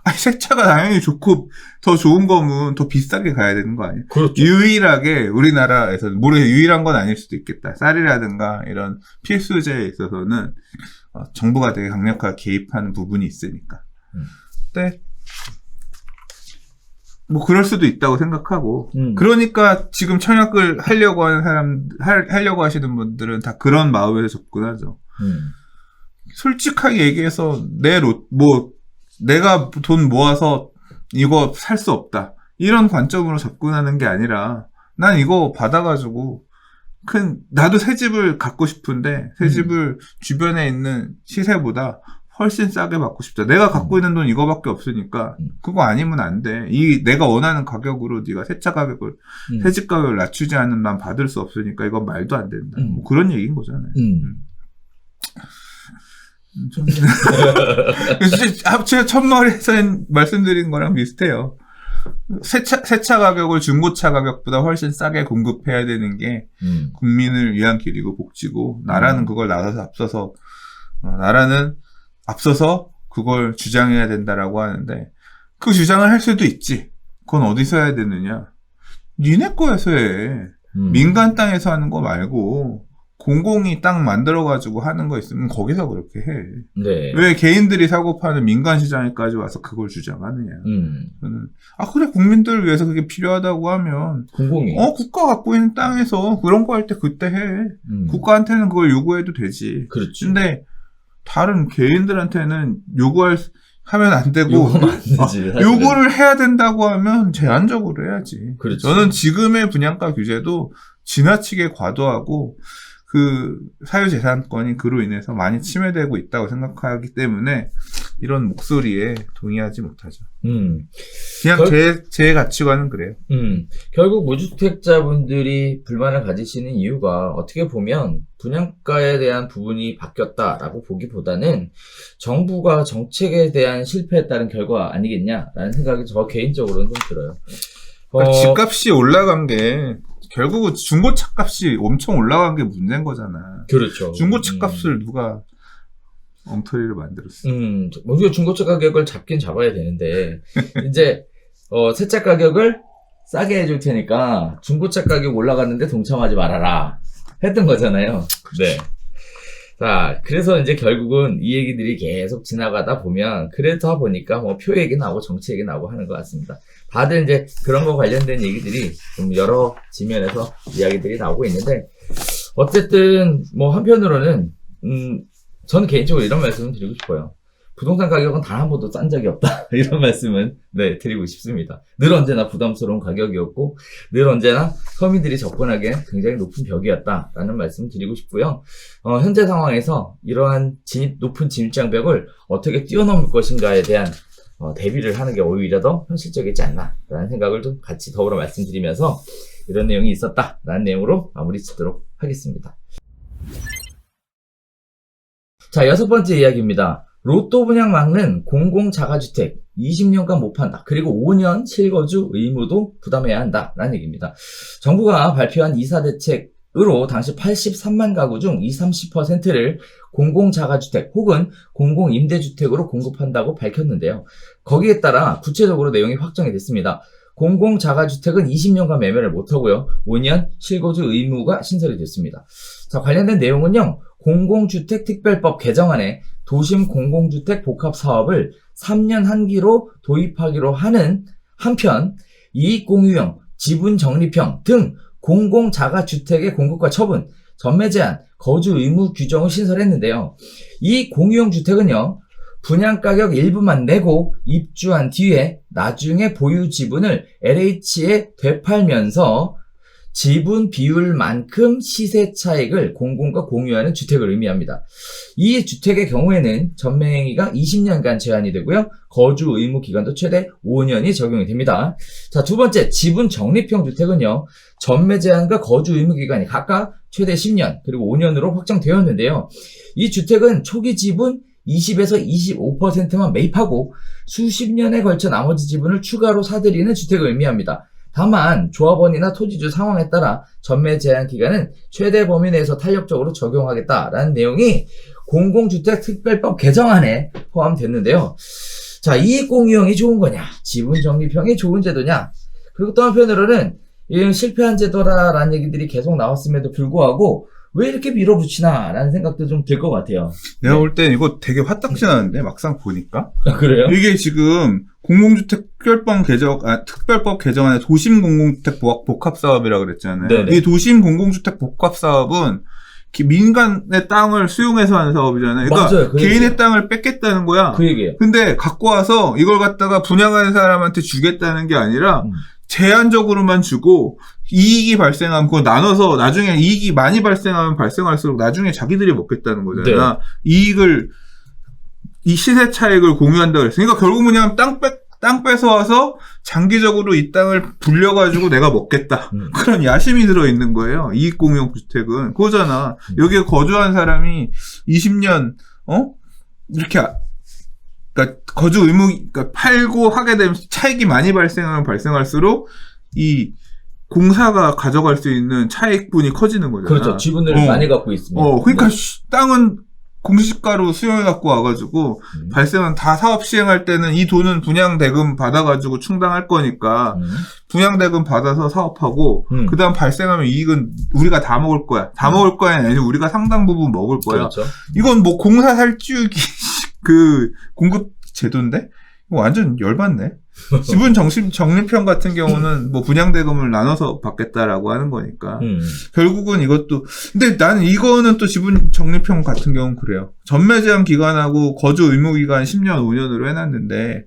아니, 새 차가 당연히 좋고 더 좋은 거면 더 비싸게 가야 되는 거 아니에요? 그렇죠. 유일하게 우리나라에서 모르겠어요. 유일한 건 아닐 수도 있겠다. 쌀이라든가 이런 필수재에 있어서는 정부가 되게 강력하게 개입하는 부분이 있으니까. 근데 뭐 그럴 수도 있다고 생각하고 그러니까 지금 청약을 하려고 하는 하려고 하시는 분들은 다 그런 마음에서 접근하죠. 솔직하게 얘기해서 내가 돈 모아서 이거 살 수 없다 이런 관점으로 접근하는 게 아니라 난 이거 받아가지고 나도 새 집을 갖고 싶은데 새 집을 주변에 있는 시세보다 훨씬 싸게 받고 싶다. 내가 갖고 있는 돈 이거밖에 없으니까 그거 아니면 안 돼. 내가 원하는 가격으로 네가 새 집 가격을 낮추지 않으면 난 받을 수 없으니까 이건 말도 안 된다. 뭐 그런 얘기인 거잖아요. 제가 첫머리에서 말씀드린 거랑 비슷해요. 새 차 가격을 중고차 가격보다 훨씬 싸게 공급해야 되는 게 국민을 위한 길이고 복지고 나라는 그걸 나라는 앞서서 그걸 주장해야 된다라고 하는데 그 주장을 할 수도 있지. 그건 어디서 해야 되느냐? 니네 거에서 해. 민간 땅에서 하는 거 말고 공공이 땅 만들어가지고 하는 거 있으면 거기서 그렇게 해. 네. 왜 개인들이 사고 파는 민간 시장에까지 와서 그걸 주장하느냐. 저는 그래 국민들을 위해서 그게 필요하다고 하면 공공이 국가 갖고 있는 땅에서 그런 거 할 때 그때 해. 국가한테는 그걸 요구해도 되지. 그렇지. 근데 다른 개인들한테는 하면 안 되고 요구를 해야 된다고 하면 제한적으로 해야지. 그렇지. 저는 지금의 분양가 규제도 지나치게 과도하고 그 사유재산권이 그로 인해서 많이 침해되고 있다고 생각하기 때문에 이런 목소리에 동의하지 못하죠. 그냥 제 가치관은 그래요. 결국 무주택자분들이 불만을 가지시는 이유가 어떻게 보면 분양가에 대한 부분이 바뀌었다라고 보기보다는 정부가 정책에 대한 실패에 따른 결과 아니겠냐라는 생각이 저 개인적으로는 좀 들어요. 그러니까 집값이 올라간 게 결국은 중고차 값이 엄청 올라간 게 문제인 거잖아. 그렇죠. 중고차 값을 누가 엉터리를 만들었어. 우리가 중고차 가격을 잡긴 잡아야 되는데 이제 새차 가격을 싸게 해줄 테니까 중고차 가격 올라갔는데 동참하지 말아라 했던 거잖아요. 네. 자, 그래서 이제 결국은 이 얘기들이 계속 지나가다 보면 그러다 보니까 뭐 표 얘기 나오고 정치 얘기 나오고 하는 것 같습니다. 다들 이제 그런 거 관련된 얘기들이 좀 여러 지면에서 이야기들이 나오고 있는데 어쨌든 뭐 한편으로는 저는 개인적으로 이런 말씀을 드리고 싶어요. 부동산 가격은 단 한 번도 싼 적이 없다. 이런 말씀은 드리고 싶습니다. 늘 언제나 부담스러운 가격이었고 늘 언제나 서민들이 접근하기엔 굉장히 높은 벽이었다라는 말씀 드리고 싶고요. 현재 상황에서 이러한 높은 진입장벽을 어떻게 뛰어넘을 것인가에 대한 대비를 하는 게 오히려 더 현실적이지 않나라는 생각을 좀 같이 더불어 말씀드리면서 이런 내용이 있었다라는 내용으로 마무리 짓도록 하겠습니다. 자, 6번째 이야기입니다. 로또 분양 막는 공공자가주택 20년간 못 판다. 그리고 5년 실거주 의무도 부담해야 한다라는 얘기입니다. 정부가 발표한 이사대책으로 당시 83만 가구 중 20-30%를 공공자가주택 혹은 공공임대주택으로 공급한다고 밝혔는데요. 거기에 따라 구체적으로 내용이 확정이 됐습니다. 공공자가주택은 20년간 매매를 못하고요. 5년 실거주 의무가 신설이 됐습니다. 자, 관련된 내용은요. 공공주택특별법 개정안에 도심 공공주택 복합사업을 3년 한기로 도입하기로 하는 한편 이익공유형, 지분적립형 등 공공자가주택의 공급과 처분, 전매 제한, 거주 의무 규정을 신설했는데요. 이 공유형 주택은요. 분양가격 일부만 내고 입주한 뒤에 나중에 보유 지분을 LH에 되팔면서 지분 비율만큼 시세 차익을 공공과 공유하는 주택을 의미합니다. 이 주택의 경우에는 전매행위가 20년간 제한이 되고요. 거주 의무 기간도 최대 5년이 적용이 됩니다. 자, 두 번째, 지분 적립형 주택은요. 전매 제한과 거주 의무 기간이 각각 최대 10년 그리고 5년으로 확정되었는데요. 이 주택은 초기 지분 20에서 25%만 매입하고 수십 년에 걸쳐 나머지 지분을 추가로 사들이는 주택을 의미합니다. 다만 조합원이나 토지주 상황에 따라 전매 제한 기간은 최대 범위 내에서 탄력적으로 적용하겠다라는 내용이 공공주택특별법 개정안에 포함됐는데요. 자, 이익공유형이 좋은 거냐? 지분적립형이 좋은 제도냐? 그리고 또 한편으로는 이건 실패한 제도라라는 얘기들이 계속 나왔음에도 불구하고 왜 이렇게 밀어붙이나라는 생각도 좀 들 것 같아요. 내가 볼 땐 이거 되게 화딱지 나는데 막상 보니까 아, 그래요? 이게 지금 특별법 개정안에 도심 공공주택 복합 사업이라 그랬잖아요. 네네. 이 도심 공공주택 복합 사업은 민간의 땅을 수용해서 하는 사업이잖아요. 그러니까 맞아요. 그 개인의 얘기예요. 땅을 뺏겠다는 거야. 그 얘기예요. 근데 갖고 와서 이걸 갖다가 분양하는 사람한테 주겠다는 게 아니라 제한적으로만 주고 이익이 발생하면 그거 나눠서 나중에 이익이 많이 발생하면 발생할수록 나중에 자기들이 먹겠다는 거잖아. 네. 이 시세 차익을 공유한다고 그랬어. 그러니까 결국 뭐냐면 땅 뺏어와서 장기적으로 이 땅을 불려가지고 내가 먹겠다. 그런 야심이 들어있는 거예요. 이익공유주택은. 그거잖아. 여기에 거주한 사람이 20년, 이렇게, 그러니까 거주 의무, 그러니까 팔고 하게 되면 차익이 많이 발생하면 발생할수록 이 공사가 가져갈 수 있는 차익분이 커지는 거잖아. 그렇죠. 지분을 많이 갖고 있습니다. 그러니까 땅은 공시지가로 수용해 갖고 와가지고 발생한 다 사업 시행할 때는 이 돈은 분양대금 받아가지고 충당할 거니까 분양대금 받아서 사업하고 그다음 발생하면 이익은 우리가 다 먹을 거야. 다 먹을 거야 아니면 우리가 상당 부분 먹을 거야. 그렇죠. 이건 뭐 공사 살찌우기 그 공급 제도인데 이거 완전 열받네. 지분 적립형 같은 경우는 뭐 분양대금을 나눠서 받겠다라고 하는 거니까 결국은 이것도 근데 나는 이거는 또 지분 적립형 같은 경우는 그래요. 전매 제한 기간하고 거주 의무 기간 10년 5년으로 해놨는데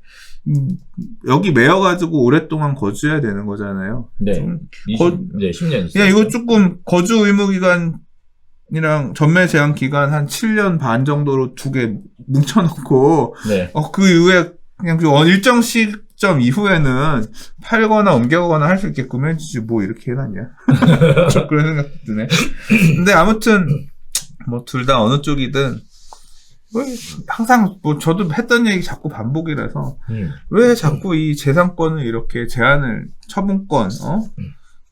여기 매여가지고 오랫동안 거주해야 되는 거잖아요. 네. 10년. 야 이거 조금 거주 의무 기간이랑 전매 제한 기간 한 7년 반 정도로 두 개 뭉쳐놓고 네. 그 이후에 그냥 일정 시점 이후에는 팔거나 옮겨가거나 할 수 있게끔 해주지 뭐 이렇게 해놨냐. 그런 생각도 드네. 근데 아무튼 뭐 둘 다 어느 쪽이든 항상 뭐 저도 했던 얘기 자꾸 반복이라서 왜 자꾸 이 재산권을 이렇게 처분권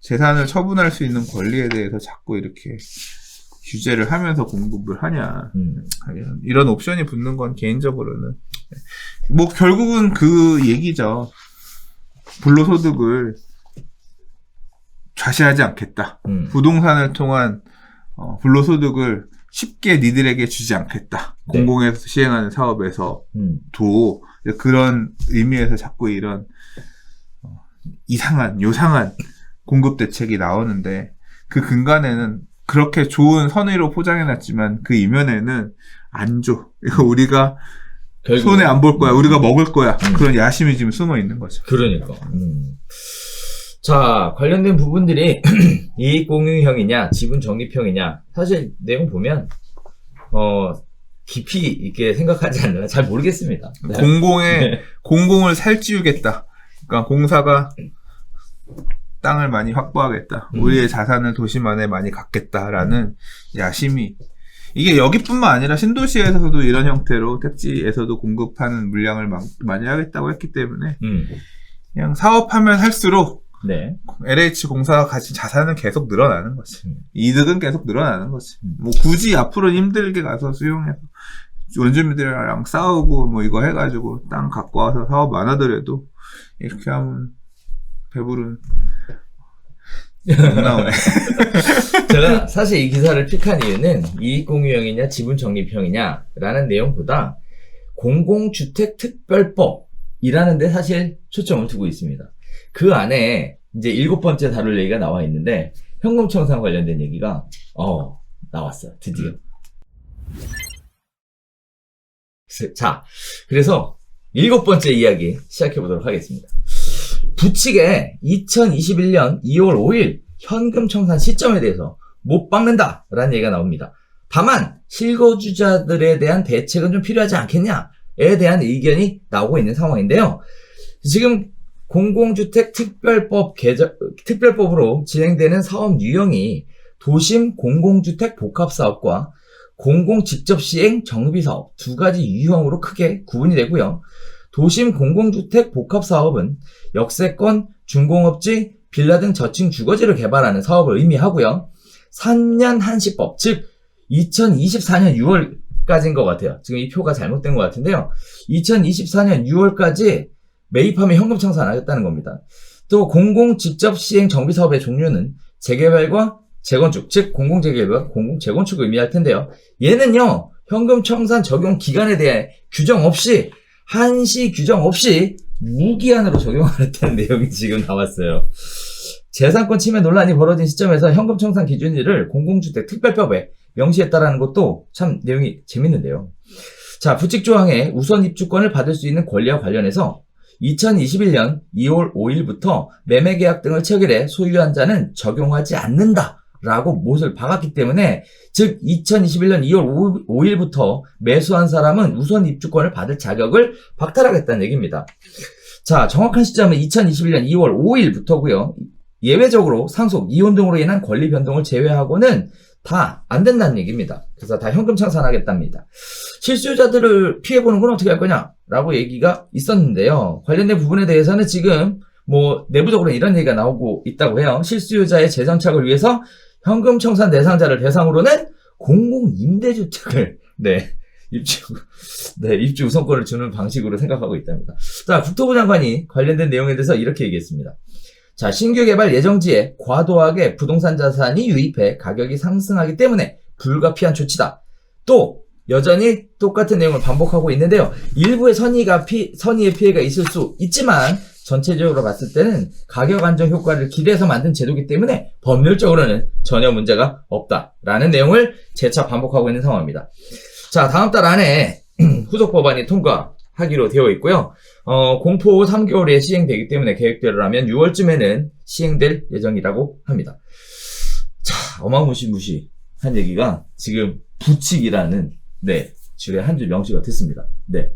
재산을 처분할 수 있는 권리에 대해서 자꾸 이렇게 규제를 하면서 공급을 하냐. 이런 옵션이 붙는 건 개인적으로는 뭐 결국은 그 얘기죠. 불로소득을 좌시하지 않겠다. 부동산을 통한 불로소득을 쉽게 니들에게 주지 않겠다. 네. 공공에서 시행하는 사업에서도 그런 의미에서 자꾸 이런 요상한 공급 대책이 나오는데 그 근간에는 그렇게 좋은 선의로 포장해놨지만 그 이면에는 안 줘. 이거 우리가 손에 안 볼 거야. 우리가 먹을 거야. 그런 야심이 지금 숨어 있는 거죠. 그러니까. 자, 관련된 부분들이 이익공유형이냐, 지분적립형이냐. 사실 내용 보면 깊이 있게 생각하지 않으면 잘 모르겠습니다. 네. 공공을 살찌우겠다. 그러니까 공사가 땅을 많이 확보하겠다. 우리의 자산을 도심 안에 많이 갖겠다라는 야심이 이게 여기뿐만 아니라 신도시에서도 이런 형태로 택지에서도 공급하는 물량을 많이 하겠다고 했기 때문에 그냥 사업하면 할수록 네. LH 공사가 가진 자산은 계속 늘어나는 거지. 이득은 계속 늘어나는 거지. 뭐 굳이 앞으로는 힘들게 가서 수용해서 원주민들이랑 싸우고 뭐 이거 해가지고 땅 갖고 와서 사업 안 하더라도 이렇게 하면 배부른 안 나오네. 제가 사실 이 기사를 픽한 이유는 이익공유형이냐 지분적립형이냐 라는 내용보다 공공주택특별법이라는 데 사실 초점을 두고 있습니다. 그 안에 이제 7번째 다룰 얘기가 나와 있는데 현금청산 관련된 얘기가 나왔어요. 드디어. 자, 그래서 7번째 이야기 시작해 보도록 하겠습니다. 부칙에 2021년 2월 5일 현금 청산 시점에 대해서 못 박는다라는 얘기가 나옵니다. 다만 실거주자들에 대한 대책은 좀 필요하지 않겠냐에 대한 의견이 나오고 있는 상황인데요. 지금 공공주택 특별법으로 진행되는 사업 유형이 도심 공공주택 복합사업과 공공 직접 시행 정비사업 두 가지 유형으로 크게 구분이 되고요. 도심 공공주택 복합사업은 역세권, 중공업지, 빌라 등 저층 주거지를 개발하는 사업을 의미하고요. 3년 한시법, 즉 2024년 6월 6월까지인 것 같아요. 지금 이 표가 잘못된 것 같은데요. 2024년 6월까지 매입하면 현금 청산 안 하겠다는 겁니다. 또 공공 직접 시행 정비 사업의 종류는 재개발과 재건축, 즉 공공재개발과 공공재건축을 의미할 텐데요. 얘는요, 현금 청산 적용 기간에 대해 규정 없이, 한시 규정 없이 무기한으로 적용하겠다는 내용이 지금 나왔어요. 재산권 침해 논란이 벌어진 시점에서 현금 청산 기준일을 공공주택 특별법에 명시했다라는 것도 참 내용이 재밌는데요. 자, 부칙 조항에 우선 입주권을 받을 수 있는 권리와 관련해서 2021년 2월 5일부터 매매계약 등을 체결해 소유한 자는 적용하지 않는다라고 못을 박았기 때문에, 즉 2021년 2월 5일부터 매수한 사람은 우선 입주권을 받을 자격을 박탈하겠다는 얘기입니다. 자, 정확한 시점은 2021년 2월 5일부터고요. 예외적으로 상속, 이혼 등으로 인한 권리 변동을 제외하고는 다 안 된다는 얘기입니다. 그래서 다 현금 청산하겠답니다. 실수요자들을 피해보는 건 어떻게 할 거냐라고 얘기가 있었는데요. 관련된 부분에 대해서는 지금 내부적으로 이런 얘기가 나오고 있다고 해요. 실수요자의 재정착을 위해서 현금 청산 대상자를 대상으로는 공공임대주택을 입주 우선권을 주는 방식으로 생각하고 있답니다. 자, 국토부 장관이 관련된 내용에 대해서 이렇게 얘기했습니다. 자, 신규 개발 예정지에 과도하게 부동산 자산이 유입해 가격이 상승하기 때문에 불가피한 조치다. 또 여전히 똑같은 내용을 반복하고 있는데요. 일부의 선의의 피해가 있을 수 있지만 전체적으로 봤을 때는 가격 안정 효과를 기대해서 만든 제도이기 때문에 법률적으로는 전혀 문제가 없다라는 내용을 재차 반복하고 있는 상황입니다. 자, 다음 달 안에 후속 법안이 통과하기로 되어 있고요. 공포 3개월에 시행되기 때문에 계획대로라면 6월쯤에는 시행될 예정이라고 합니다. 자, 어마무시한 얘기가 지금 부칙이라는 줄에 한 줄 명시가 됐습니다. 네.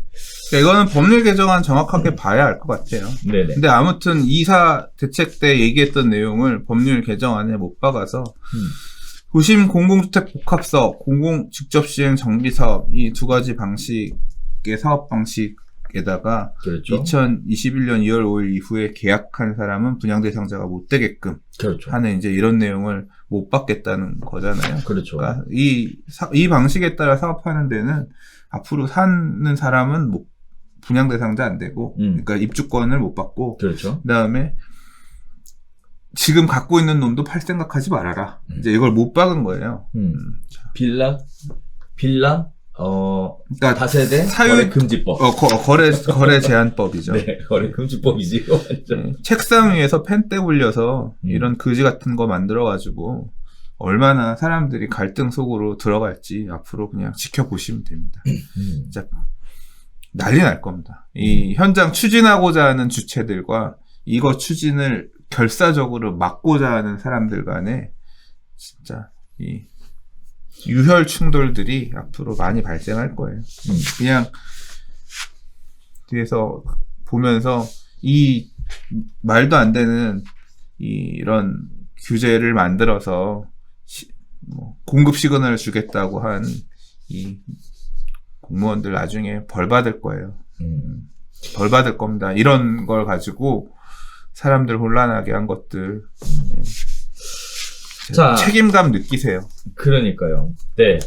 이거는 법률 개정안 정확하게 봐야 알 것 같아요. 네네. 근데 아무튼 이사 대책 때 얘기했던 내용을 법률 개정안에 못 박아서 도심 공공주택 복합서, 공공 직접 시행 정비 사업, 이 두 가지 방식의 사업 방식에다가 그렇죠. 2021년 2월 5일 이후에 계약한 사람은 분양 대상자가 못 되게끔 그렇죠. 하는 이제 이런 내용을 못 받겠다는 거잖아요. 그렇죠. 그러니까 이 방식에 따라 사업하는 데는 앞으로 사는 사람은 분양 대상자 안 되고, 그러니까 입주권을 못 받고, 그렇죠. 그다음에 지금 갖고 있는 놈도 팔 생각하지 말아라. 이제 이걸 못 박은 거예요. 빌라, 그러니까 다세대 거래 금지법. 거래 제한법이죠. 네, 거래 금지법이지. 완전. 책상 위에서 펜대 굴려서 이런 거지 같은 거 만들어가지고 얼마나 사람들이 갈등 속으로 들어갈지 앞으로 그냥 지켜보시면 됩니다. 진짜 난리 날 겁니다. 이 현장 추진하고자 하는 주체들과 이거 추진을 결사적으로 막고자 하는 사람들 간에 진짜 이 유혈 충돌들이 앞으로 많이 발생할 거예요. 그냥 뒤에서 보면서 이 말도 안 되는 이런 규제를 만들어서 공급 시그널을 주겠다고 한 이 공무원들 나중에 벌 받을 거예요. 벌 받을 겁니다. 이런 걸 가지고 사람들 혼란하게 한 것들. 자, 책임감 느끼세요. 그러니까요. 네.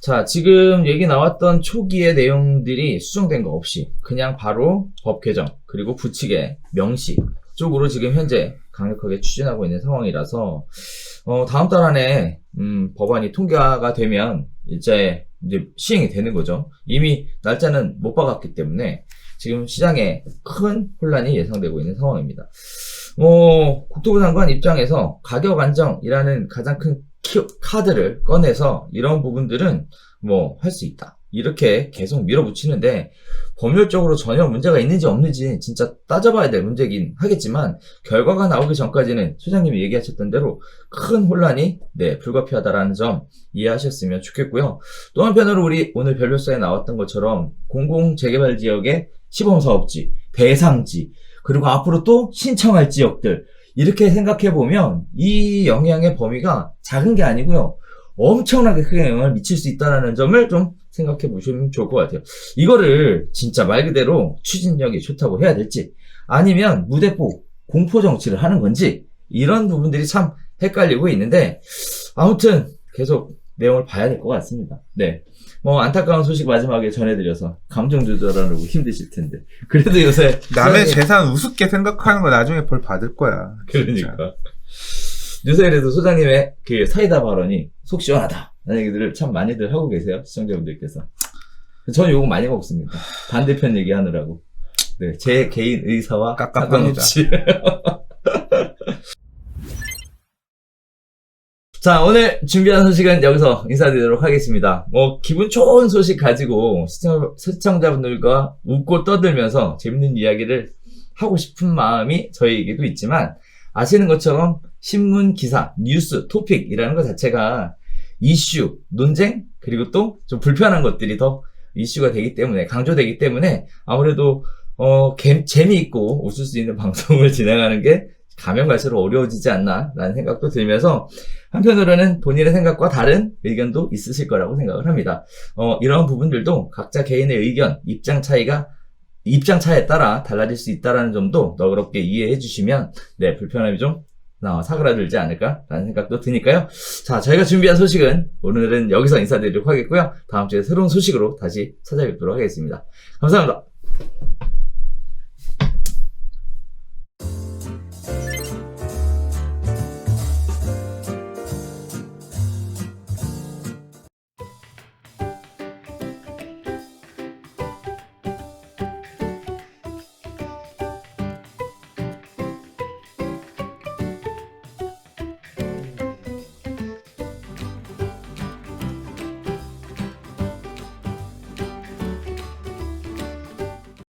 자, 지금 얘기 나왔던 초기의 내용들이 수정된 거 없이 그냥 바로 법 개정 그리고 부칙의 명시 쪽으로 지금 현재 강력하게 추진하고 있는 상황이라서 다음 달 안에 법안이 통과가 되면 이제 시행이 되는 거죠. 이미 날짜는 못 박았기 때문에 지금 시장에 큰 혼란이 예상되고 있는 상황입니다. 국토부 장관 입장에서 가격 안정이라는 가장 큰 카드를 꺼내서 이런 부분들은 할 수 있다. 이렇게 계속 밀어붙이는데 법률적으로 전혀 문제가 있는지 없는지 진짜 따져봐야 될 문제긴 하겠지만 결과가 나오기 전까지는 소장님이 얘기하셨던 대로 큰 혼란이 불가피하다라는 점 이해하셨으면 좋겠고요. 또 한편으로 우리 오늘 별표서에 나왔던 것처럼 공공재개발 지역의 시범사업지, 대상지 그리고 앞으로 또 신청할 지역들 이렇게 생각해보면 이 영향의 범위가 작은 게 아니고요. 엄청나게 크게 영향을 미칠 수 있다는 점을 좀 생각해 보시면 좋을 것 같아요. 이거를 진짜 말 그대로 추진력이 좋다고 해야 될지 아니면 무대포 공포 정치를 하는 건지 이런 부분들이 참 헷갈리고 있는데 아무튼 계속 내용을 봐야 될 것 같습니다. 네. 뭐 안타까운 소식 마지막에 전해드려서 감정 조절하려고 힘드실 텐데. 그래도 요새 남의 재산 우습게 생각하는 거 나중에 벌 받을 거야. 진짜. 그러니까 요새 그래도 소장님의 그 사이다 발언이 속 시원하다 라는 얘기들을 참 많이들 하고 계세요, 시청자분들께서. 저는 요거 많이 먹습니다. 반대편 얘기하느라고. 네, 제 개인 의사와 깝깝합니다. 상관없이. 자, 오늘 준비한 소식은 여기서 인사드리도록 하겠습니다. 뭐 기분 좋은 소식 가지고 시청자분들과 웃고 떠들면서 재밌는 이야기를 하고 싶은 마음이 저희에게도 있지만, 아시는 것처럼 신문 기사, 뉴스, 토픽이라는 것 자체가 이슈, 논쟁, 그리고 또 좀 불편한 것들이 더 이슈가 되기 때문에, 강조되기 때문에 아무래도 재미있고 웃을 수 있는 방송을 진행하는 게 가면 갈수록 어려워지지 않나 라는 생각도 들면서, 한편으로는 본인의 생각과 다른 의견도 있으실 거라고 생각을 합니다. 이런 부분들도 각자 개인의 의견, 입장 차에 따라 달라질 수 있다는 점도 너그럽게 이해해 주시면, 네, 불편함이 좀 사그라들지 않을까라는 생각도 드니까요. 자, 저희가 준비한 소식은 오늘은 여기서 인사드리도록 하겠고요. 다음 주에 새로운 소식으로 다시 찾아뵙도록 하겠습니다. 감사합니다.